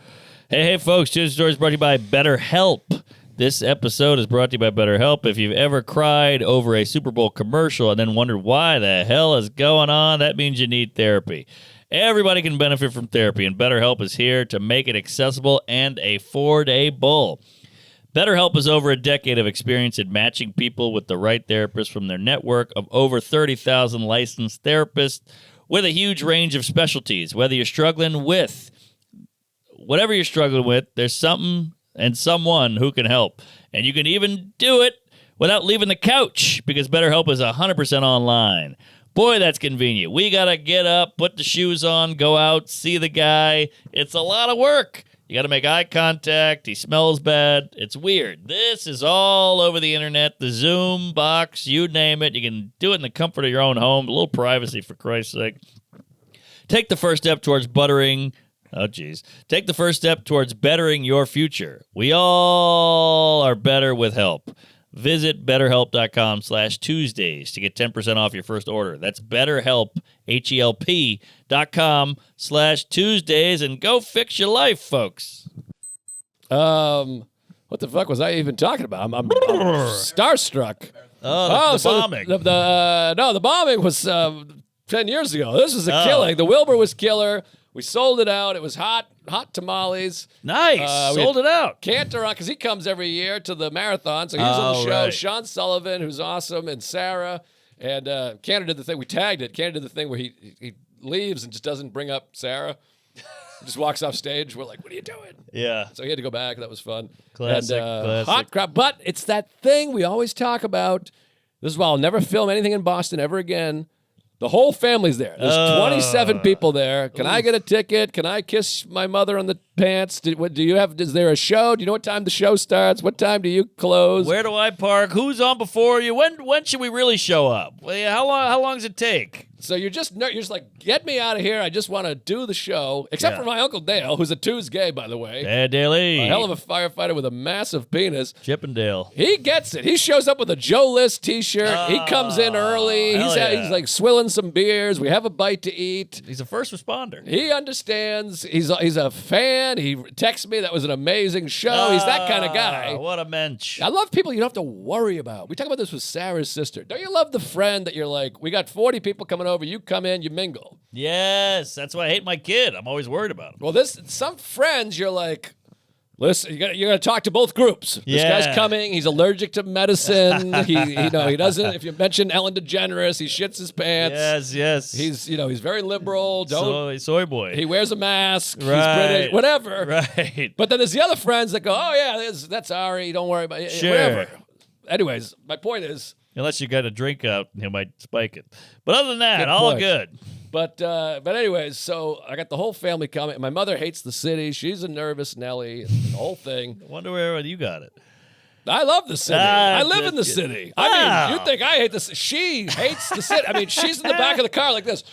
Hey, folks. Tuesday Stories brought to you by BetterHelp. This episode is brought to you by BetterHelp. If you've ever cried over a Super Bowl commercial and then wondered why the hell is going on, that means you need therapy. Everybody can benefit from therapy, and BetterHelp is here to make it accessible and affordable. BetterHelp has over a decade of experience in matching people with the right therapist from their network of over 30,000 licensed therapists with a huge range of specialties. Whatever you're struggling with, there's something and someone who can help. And you can even do it without leaving the couch because BetterHelp is 100% online. Boy, that's convenient. We got to get up, put the shoes on, go out, see the guy. It's a lot of work. You got to make eye contact. He smells bad. It's weird. This is all over the internet, the Zoom box, you name it. You can do it in the comfort of your own home. A little privacy, for Christ's sake. Take the first step towards bettering your future. We all are better with help. Visit BetterHelp.com/Tuesdays to get 10% off your first order. That's BetterHelp, HELP.com/Tuesdays, and go fix your life, folks. What the fuck was I even talking about? I'm starstruck. The bombing. The bombing was 10 years ago. This was a killing. The Wilbur was killer. We sold it out. It was hot tamales. Nice. Sold it out. Cantor on, because he comes every year to the marathon, so he was on the show. Right. Sean Sullivan, who's awesome, and Sarah. And Cantor did the thing. We tagged it. Cantor did the thing where he leaves and just doesn't bring up Sarah. Just walks off stage. We're like, what are you doing? Yeah. So he had to go back. That was fun. Classic. Hot crowd. But it's that thing we always talk about. This is why I'll never film anything in Boston ever again. The whole family's there. There's 27 people there. Can I get a ticket? Can I kiss my mother on the pants? Is there a show? Do you know what time the show starts? What time do you close? Where do I park? Who's on before you? When should we really show up? How long does it take? So you're just like, get me out of here. I just want to do the show. Except for my Uncle Dale, who's a twos gay, by the way. Hey, Daly. A hell of a firefighter with a massive penis. Chippendale. He gets it. He shows up with a Joe List t-shirt. He comes in early. He's like swilling some beers. We have a bite to eat. He's a first responder. He understands. He's a fan. He texts me. That was an amazing show. He's that kind of guy. What a mensch. I love people you don't have to worry about. We talk about this with Sarah's sister. Don't you love the friend that you're like, we got 40 people coming over. You come in, you mingle. Yes, that's why I hate my kid. I'm always worried about him. Well, some friends you're like, listen, you're gonna talk to both groups. This guy's coming. He's allergic to medicine. He doesn't. If you mention Ellen DeGeneres, he shits his pants. Yes. He's very liberal. Soy boy. He wears a mask. Right. He's British. Whatever. Right. But then there's the other friends that go, oh yeah, that's Ari. Don't worry about it. Sure. Whatever. Anyways, my point is. Unless you got a drink out, he might spike it. But other than that, Good all point. good. But anyways, so I got the whole family coming. My mother hates the city. She's a nervous Nelly. The whole thing. I wonder where you got it. I love the city. I live in the city. I mean, you think I hate the city. She hates the city. I mean, she's in the back of the car like this.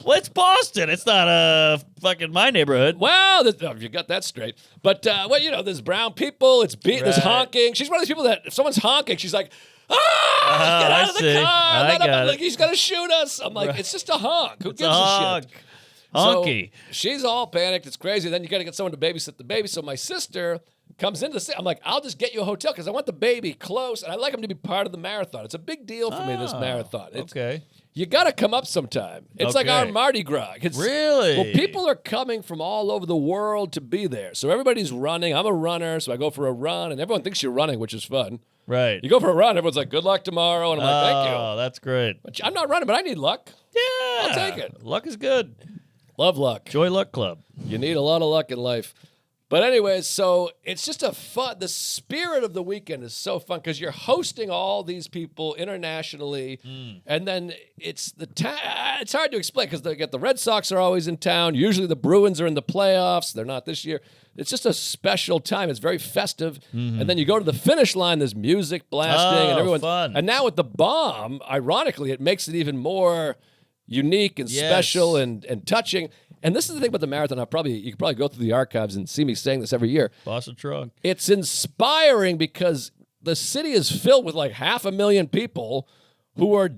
Well, it's Boston. It's not fucking my neighborhood. Well, you got that straight. But, there's brown people. There's honking. She's one of those people that if someone's honking, she's like, get out of the car. Like, he's going to shoot us. I'm like, It's just a honk. Who gives a shit? Honky. So she's all panicked. It's crazy. Then you got to get someone to babysit the baby. So my sister comes into the city. I'm like, I'll just get you a hotel because I want the baby close and I like him to be part of the marathon. It's a big deal for me, this marathon. Okay. You got to come up sometime. It's like our Mardi Gras. Really? Well, people are coming from all over the world to be there. So everybody's running. I'm a runner, so I go for a run, and everyone thinks you're running, which is fun. Right. You go for a run, everyone's like, good luck tomorrow, and I'm like, thank you. Oh, that's great. But I'm not running, but I need luck. Yeah. I'll take it. Luck is good. Love luck. Joy Luck Club. You need a lot of luck in life. But anyways, so it's just the spirit of the weekend is so fun because you're hosting all these people internationally, and then it's hard to explain because the Red Sox are always in town. Usually the Bruins are in the playoffs. They're not this year. It's just a special time. It's very festive. And then you go to the finish line, there's music blasting and everyone's fun. And now with the bomb, ironically, it makes it even more unique and special and touching. And this is the thing about the marathon. You could probably go through the archives and see me saying this every year. Boston Trunk. It's inspiring because the city is filled with like 500,000 people who are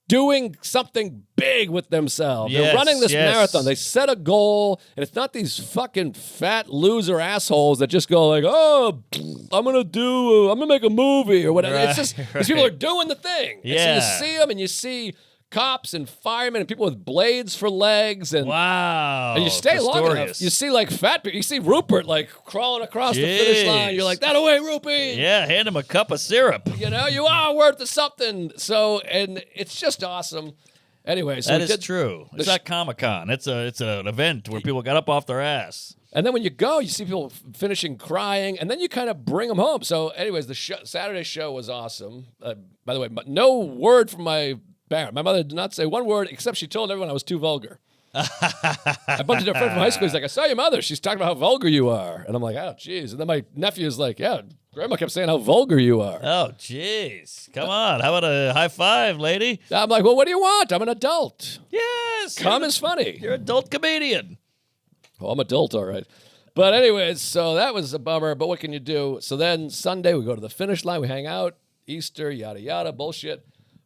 doing something big with themselves. They're running this marathon. They set a goal, and it's not these fucking fat loser assholes that just go like, "Oh, I'm gonna make a movie or whatever." It's just these people are doing the thing. And so you see them, and you see cops and firemen and people with blades for legs and Wow. and you stay long enough. Pistorius. You see like fat people. You see Rupert like crawling across the finish line. You're like, that away, Rupee. Yeah, hand him a cup of syrup. You know, you are worth something. So, and it's just awesome. Anyway, so That we is did- true. It's the not Comic-Con. It's an event where people got up off their ass. And then when you go, you see people finishing crying, and then you kind of bring them home. So, anyways, the Saturday show was awesome. By the way, no word from my parent. My mother did not say one word, except she told everyone I was too vulgar. I bumped into a friend from high school. He's like, I saw your mother. She's talking about how vulgar you are. And I'm like, oh, jeez. And then my nephew's like, yeah, Grandma kept saying how vulgar you are. Oh, jeez. Come on. How about a high five, lady? I'm like, well, what do you want? I'm an adult. Yes. Come is funny. You're an adult comedian. Well, I'm adult, all right. But anyways, so that was a bummer, but what can you do? So then Sunday, we go to the finish line, we hang out, Easter, yada, yada, bullshit.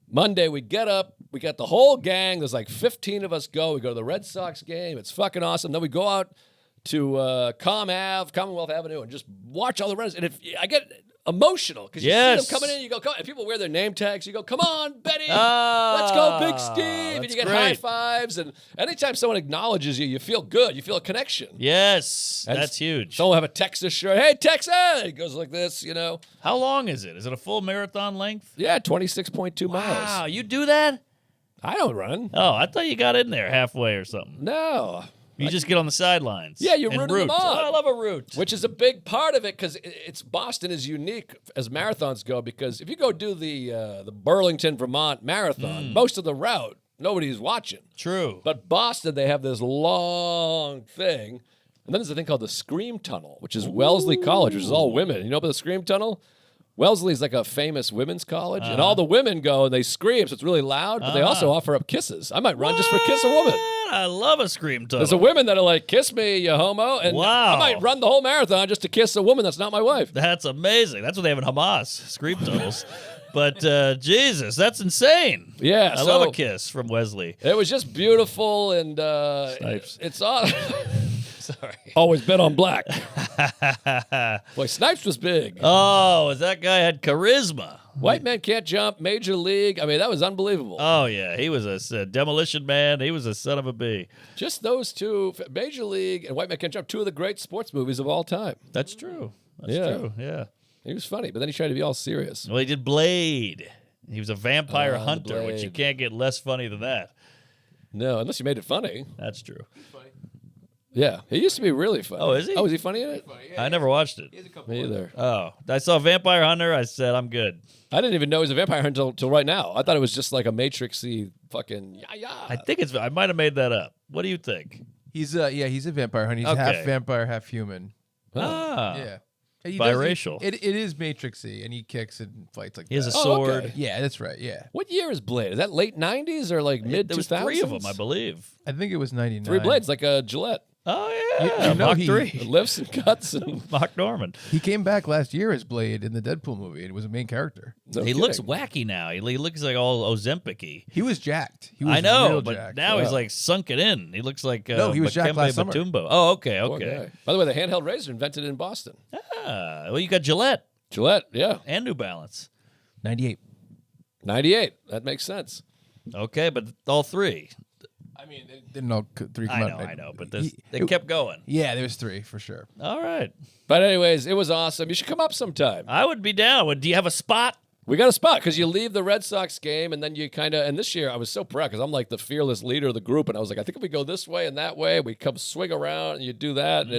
Monday, we get up, we got the whole gang, there's like 15 of us go, we go to the Red Sox game, it's fucking awesome. Then we go out to Commonwealth Avenue, and just watch all the runners. And if I get emotional, because you see them coming in, you go, come on. And people wear their name tags, you go, come on, Betty, let's go, Big Steve. And you get high fives. And anytime someone acknowledges you, you feel good. You feel a connection. Yes, And that's huge. Someone will have a Texas shirt. Hey, Texas! It goes like this, you know. How long is it? Is it a full marathon length? Yeah, 26.2 miles. Wow, you do that? I don't run. Oh, I thought you got in there halfway or something. No. You just get on the sidelines. Yeah, you and root 'em root. on. Oh, I love a root. Which is a big part of it, because it's Boston is unique as marathons go, because if you go do the Burlington, Vermont marathon, most of the route, nobody's watching. True. But Boston, they have this long thing. And then there's a thing called the Scream Tunnel, which is Wellesley College, which is all women. You know about the Scream Tunnel? Wellesley's like a famous women's college, and all the women go and they scream, so it's really loud, but they also offer up kisses. I might run just for kiss a woman. I love a scream tunnel. There's a women that are like, kiss me, you homo, and Wow. I might run the whole marathon just to kiss a woman that's not my wife. That's amazing. That's what they have in Hamas, scream tunnels. But Jesus, that's insane. Yeah, I love a kiss from Wesley. It was just beautiful, and Snipes. it's all Sorry. always bet on black. Boy, Snipes was big. Oh, that guy had charisma. White Man Can't Jump, Major League. I mean, that was unbelievable. Oh, yeah. He was a demolition man. He was a son of a bee. Just those two, Major League and White Man Can't Jump, two of the great sports movies of all time. That's true. That's Yeah. true. Yeah. He was funny, but then he tried to be all serious. Well, he did Blade. He was a vampire The hunter, which you Blade. can't get less funny than that. No, unless you made it funny. That's true. Yeah, he used to be really funny. Oh, is he? Oh, is he funny in it? I never watched it. Me either. Oh, I saw Vampire Hunter. I said, I'm good. I didn't even know he was a vampire until right now. I thought it was just like a Matrixy fucking yeah. I think I might have made that up. What do you think? He's a vampire hunter. He's Okay. half vampire, half human. Ah. Yeah. And he Biracial. It is Matrixy, and he kicks and fights like He has a that. Oh, sword. okay. Yeah, that's right. Yeah, What year is Blade? Is that late 90s or like mid 2000s? There was 3 of them, I believe. I think it was 99. 3 blades, like a Gillette. Oh, yeah. You know Mach he- 3. It lifts and cuts and Mark Norman. He came back last year as Blade in the Deadpool movie, and he was a main character. no He kidding. looks wacky now. He looks like all Ozempic-y. He was jacked. He was I know, real but jacked. now he's Wow. like sunken in. He looks like No, he was jacked Dikembe last summer. Mutombo. Oh, okay, Poor okay. guy. By the way, the handheld razor invented in Boston. Ah, well, you got Gillette Gillette, yeah. and New Balance. 98. 98. That makes sense. Okay, but all 3. I mean, didn't all 3 come out. I know, but He- they kept going. Yeah, there's 3 for sure. All right. But anyways, it was awesome. You should come up sometime. I would be down. Do you have a spot? We got a spot because you leave the Red Sox game and then you kind of, and this year I was so proud because I'm like the fearless leader of the group. And I was like, I think if we go this way and that way, we come swing around and you do that. And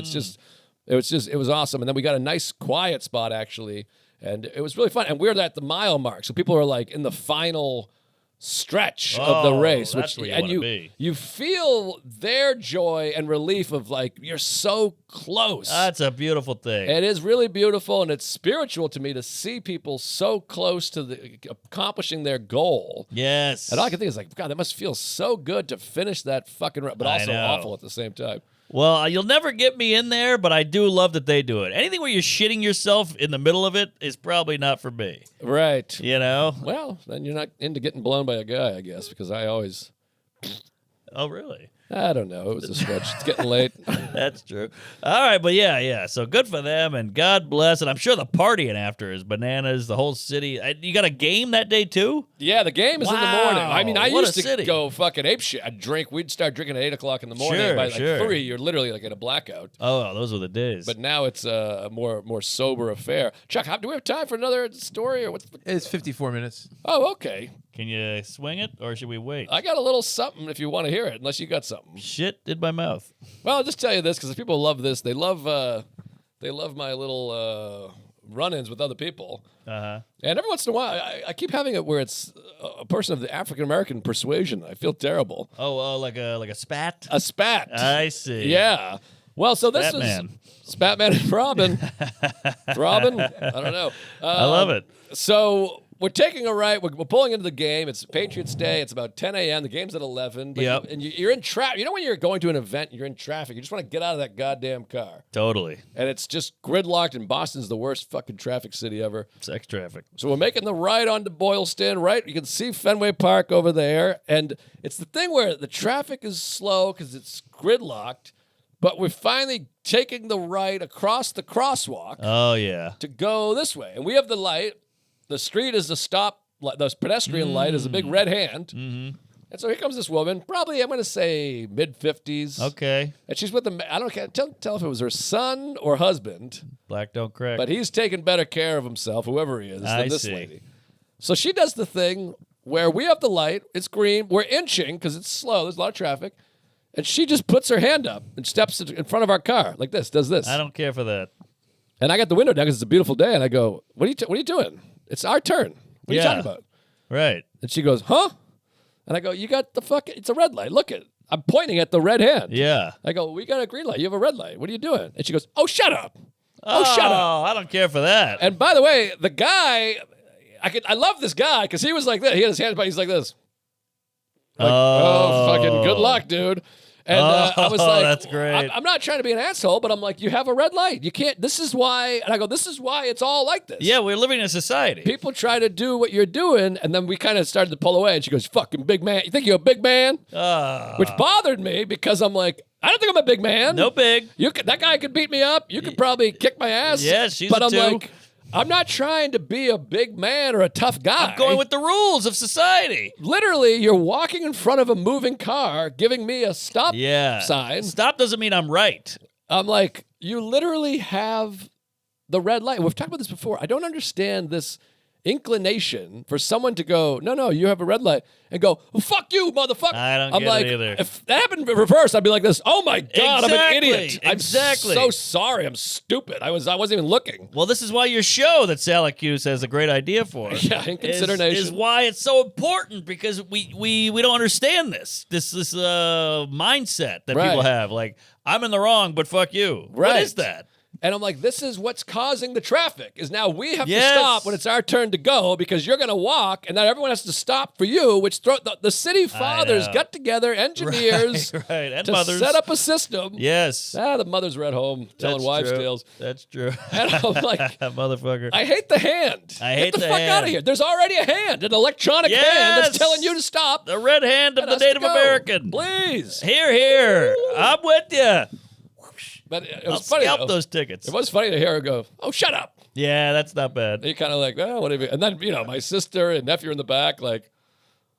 it was awesome. And then we got a nice quiet spot actually. And it was really fun. And we're at the mile mark. So people are like in the final stretch of the Oh, race, that's where you wanna be. you feel their joy and relief of like, you're so close. That's a beautiful thing. It is really beautiful, and it's spiritual to me to see people so close to accomplishing their goal. Yes. And all I can think is like, God, that must feel so good to finish that fucking run, but I also know. awful at the same time. Well, you'll never get me in there, but I do love that they do it. Anything where you're shitting yourself in the middle of it is probably not for me. Right. You know? Well, then you're not into getting blown by a guy, I guess, because I always. Oh, really? I don't know. It was a stretch. It's getting late. That's true. All right, but yeah. So good for them, and God bless. And I'm sure the partying after is bananas. The whole city. You got a game that day too? Yeah, the game is in the morning. I mean, I What a used to city. go fucking apeshit. I'd drink. We'd start drinking at 8 o'clock in the morning. Sure, By like sure. 3, you're literally like in a blackout. Oh, those were the days. But now it's a more sober affair. Chuck, do we have time for another story or what's? It's 54 minutes. Oh, okay. Can you swing it, or should we wait? I got a little something if you want to hear it, unless you got something. Shit in my mouth. Well, I'll just tell you this because people love this. They love my little run-ins with other people. Uh-huh. And every once in a while, I keep having it where it's a person of the African American persuasion. I feel terrible. Oh, like a spat? A spat. I see. Yeah. Well, so this Spatman. is Spatman and Robin. Robin? I don't know. I love it. So we're taking a right. We're pulling into the game. It's Patriots Day. It's about 10 a.m. The game's at 11. But Yep. You're in traffic. You know when you're going to an event, you're in traffic. You just want to get out of that goddamn car. Totally. And it's just gridlocked, and Boston's the worst fucking traffic city ever. Sex traffic. So we're making the right onto Boylston, right? You can see Fenway Park over there. And it's the thing where the traffic is slow because it's gridlocked, but we're finally taking the right across the crosswalk Oh, yeah. to go this way. And we have the light. The street is the stop. The pedestrian light is a big red hand. Mm-hmm. And so here comes this woman, probably, I'm going to say, mid-50s. Okay. And she's with can't tell if it was her son or husband, Black don't crack. but he's taking better care of himself, whoever he is, I than this see. lady. So she does the thing where we have the light, it's green, we're inching because it's slow, there's a lot of traffic, and she just puts her hand up and steps in front of our car like this, does this. I don't care for that. And I got the window down because it's a beautiful day, and I go, what are you doing? It's our turn. What are you Yeah. talking about? Right. And she goes, huh? And I go, you got it's a red light. Look it. I'm pointing at the red hand. Yeah. I go, we got a green light. You have a red light. What are you doing? And she goes, oh, shut up. Oh, shut up. Oh, I don't care for that. And by the way, the guy, I love this guy because he was like this. He had his hands, but he's like this. Like, oh, fucking good luck, dude. And I was like, that's great. I'm not trying to be an asshole, but I'm like, you have a red light. You can't, this is why, and I go, this is why it's all like this. Yeah, we're living in a society. People try to do what you're doing, and then we kind of started to pull away, and she goes, fucking big man. You think you're a big man? Which bothered me because I'm like, I don't think I'm a big man. No big. That guy could beat me up. You could probably kick my ass. Yeah, she's But a I'm two. like, I'm not trying to be a big man or a tough guy. I'm going with the rules of society. Literally, you're walking in front of a moving car, giving me a stop Yeah. sign. Stop doesn't mean I'm right. I'm like, you literally have the red light. We've talked about this before. I don't understand this inclination for someone to go, no, you have a red light, and go, well, fuck you, motherfucker. I don't I'm get like, it either. if that happened in reverse, I'd be like this. Oh my god, I'm an Exactly, idiot. exactly. I'm so sorry. I'm stupid. I wasn't even looking. Well, this is why your show that Sal Hughes has a great idea for. Yeah, inconsideration. is why it's so important because we don't understand this mindset that Right. people have. Like, I'm in the wrong, but fuck you. What Right. is that? And I'm like, this is what's causing the traffic, is now we have Yes. to stop when it's our turn to go because you're going to walk, and now everyone has to stop for you, which the city fathers know. got together, engineers, Right, and to mothers. set up a system. Yes. The mothers were at home telling That's wives' true. tales. That's true. And I'm like, Motherfucker. I hate the hand. I hate Get the the fuck out hand. of here. There's already a hand, an electronic hand that's Yes. telling you to stop. The red hand of and the us to Native go. American. Please. Here. I'm with you. But it I'll was funny. scalp though. those tickets. It was funny to hear her go, oh, shut up. Yeah, that's not bad. You kind of like, oh, whatever. And then, my sister and nephew are in the back, like,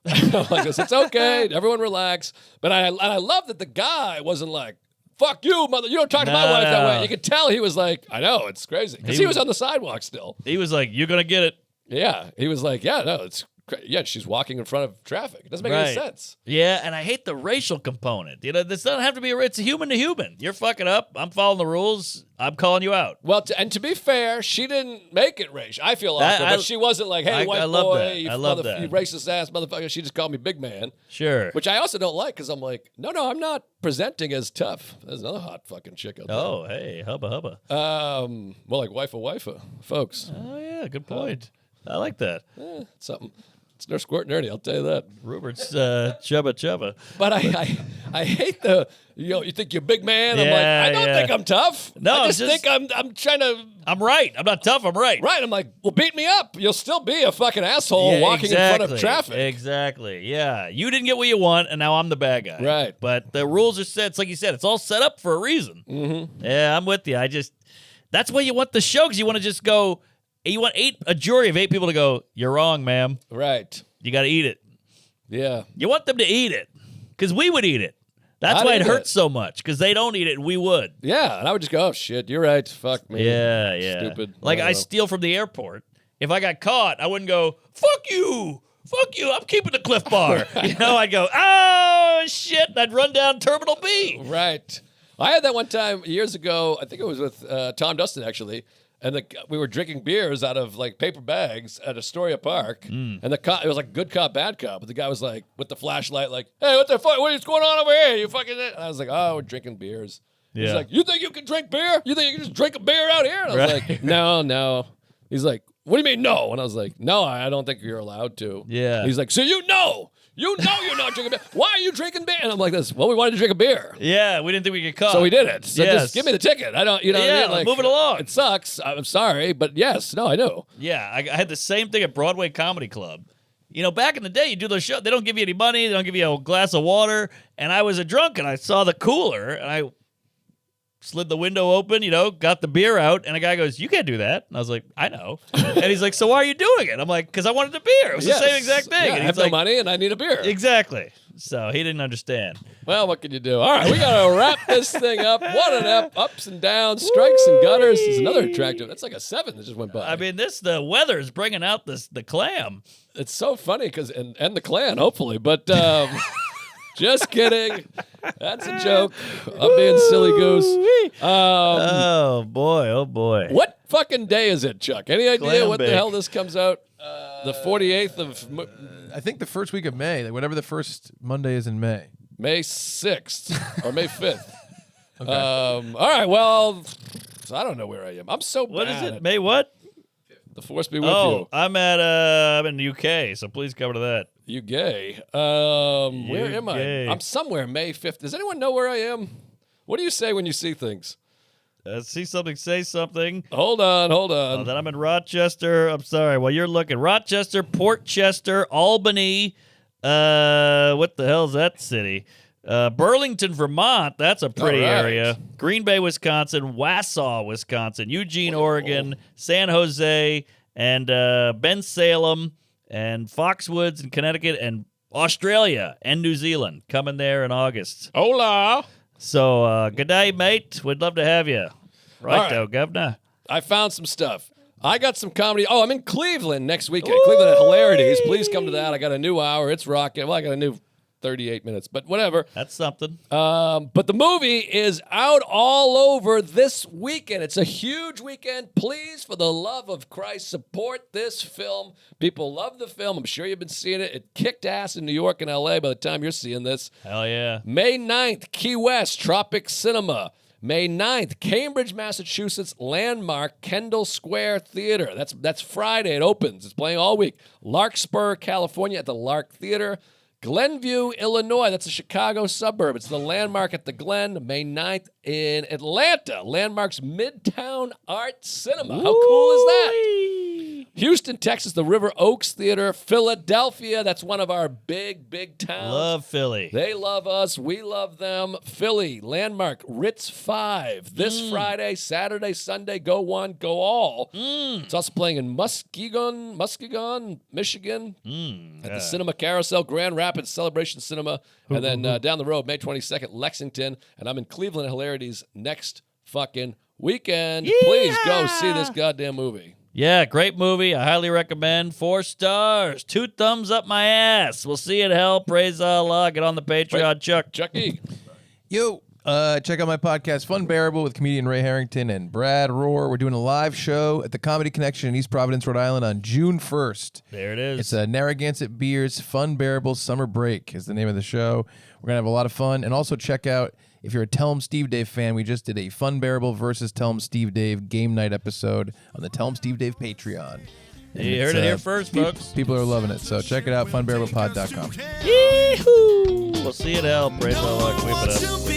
like this. It's okay. Everyone relax. But I love that the guy wasn't like, fuck you, mother. You don't talk to my No, wife that no. way. You could tell he was like, I know, it's crazy. Because He he was on the sidewalk still. He was like, "You're gonna get it." Yeah. He was like, yeah, no, it's yeah, she's walking in front of traffic. It doesn't make any Right. sense. Yeah, and I hate the racial component. This doesn't have to be. It's human to human. You're fucking up. I'm following the rules. I'm calling you out. Well, and to be fair, she didn't make it racial. I feel That- awkward, but she wasn't like, hey, white I love boy, that. you, I love that. you racist ass motherfucker. She just called me big man. Sure. Which I also don't like because I'm like, no, I'm not presenting as tough. There's another hot fucking chick out there. Oh, hey, hubba hubba. Well, like waifa, folks. Oh yeah, good point. I like that. Something. It's no Squirt and Ernie, I'll tell you that. Rupert's chubba chubba. But I hate you think you're a big man. I'm like, Yeah, I don't yeah. think I'm tough. No, I just just- think I'm trying to. I'm right. I'm not tough. I'm right. Right. I'm like, well, beat me up. You'll still be a fucking asshole walking in front of traffic. Exactly. Yeah. You didn't get what you want, and now I'm the bad guy. Right. But the rules are set. It's like you said. It's all set up for a reason. Mm-hmm. Yeah, I'm with you. That's why you want the show, because you want to just go. You want a jury of 8 people to go, you're wrong, ma'am. Right. You got to eat it. Yeah. You want them to eat it, because we would eat it. That's I'd why it eat hurts it. so much, because they don't eat it, and we would. Yeah. And I would just go, oh, shit, you're right. Fuck me. Yeah. Stupid. Like, don't I know. steal from the airport. If I got caught, I wouldn't go, fuck you, I'm keeping the Cliff Bar. I'd go, oh, shit, and I'd run down Terminal B. Right. I had that one time years ago. I think it was with Tom Dustin, actually. And we were drinking beers out of like paper bags at Astoria Park. And it was like good cop, bad cop. But the guy was like with the flashlight, like, hey, what the fuck? What is going on over here? You fucking. And I was like, oh, we're drinking beers. He's Yeah. like, you think you can drink beer? You think you can just drink a beer out here? And I was Right. like, no. He's like, what do you mean no? And I was like, no, I don't think you're allowed to. Yeah. He's like, so you know you're not drinking beer. Why are you drinking beer? And I'm like this. Well, we wanted to drink a beer. Yeah, we didn't think we could caught. So we did it. So Yes. just give me the ticket. I don't, you know what I Yeah, mean? Like, move it along. It sucks. I'm sorry, but yes, no, I know. Yeah, I had the same thing at Broadway Comedy Club. Back in the day, you do those shows, they don't give you any money, they don't give you a glass of water, and I was a drunk, and I saw the cooler, and I slid the window open, got the beer out, and a guy goes, you can't do that. And I was like, I know. And he's like, so why are you doing it? I'm like, because I wanted the beer. It was Yes. the same exact thing. Yeah, and I he's have like, no money and I need a beer. exactly. So he didn't understand. Well, what can you do? All right, we got to wrap this thing up. What an ups and downs, strikes and gutters. Is another attractive. That's like a 7 that just went by. I mean, the weather is bringing out the clam. It's so funny because and the clan, hopefully, but just kidding. That's a joke. I'm being silly goose. Oh boy. What fucking day is it, Chuck? Any idea Clam what the bake. hell this comes out? The 48th of I think the first week of May, like whatever the first Monday is in May. May 6th or May 5th. All right, well, I don't know where I am. I'm so What bad is it? at- May what? The force be with Oh, I'm in the UK, so please cover to that. you. You gay. Where am I? gay. I'm somewhere May 5th. Does anyone know where I am? What do you say when you see things? See something, say something. Hold on. Oh, then I'm in Rochester. I'm sorry. While you're looking, Rochester, Portchester, Albany. What the hell's that city? Burlington, Vermont. That's a pretty All right. area. Green Bay, Wisconsin. Wausau, Wisconsin. Eugene, Oregon. San Jose, and Bensalem, and Foxwoods in Connecticut, and Australia and New Zealand coming there in August. Hola. So good day, mate. We'd love to have you. All right. Righto, governor. I found some stuff. I got some comedy. Oh, I'm in Cleveland next weekend. Cleveland at Hilarities. Please come to that. I got a new hour. It's rocking. Well, I got a new 38 minutes, but whatever. That's something. But the movie is out all over this weekend. It's a huge weekend. Please, for the love of Christ, support this film. People love the film. I'm sure you've been seeing it. It kicked ass in New York and LA by the time you're seeing this. Hell yeah. May 9th, Key West, Tropic Cinema. May 9th, Cambridge, Massachusetts, Landmark, Kendall Square Theater. That's Friday. It opens. It's playing all week. Larkspur, California at the Lark Theater. Glenview, Illinois. That's a Chicago suburb. It's the Landmark at the Glen. May 9th in Atlanta. Landmark's Midtown Art Cinema. How cool is that? Houston, Texas, the River Oaks Theater. Philadelphia. That's one of our big towns. Love Philly. They love us. We love them. Philly, Landmark, Ritz 5. This Friday, Saturday, Sunday, go one, go all. It's also playing in Muskegon, Michigan, at the Cinema Carousel, Grand Rapids Celebration Cinema. And then down the road, May 22nd, Lexington. And I'm in Cleveland Hilarities next fucking weekend. Please go see this goddamn movie. Yeah, great movie. I highly recommend. 4 stars. 2 thumbs up my ass. We'll see you in hell. Praise Allah. Get on the Patreon, Chuck. Chucky. Yo, check out my podcast, Fun Bearable, with comedian Ray Harrington and Brad Rohr. We're doing a live show at the Comedy Connection in East Providence, Rhode Island on June 1st. There it is. It's a Narragansett Beers Fun Bearable Summer Break is the name of the show. We're going to have a lot of fun. And also check out, if you're a Tell 'em Steve Dave fan, we just did a Fun Bearable versus Tell 'em Steve Dave game night episode on the Tell 'em Steve Dave Patreon. You heard it here first, folks. People are loving it. So check it out, funbearablepod.com. Yee-hoo! We'll see you at hell. Praise the Lord. Keep it up. To be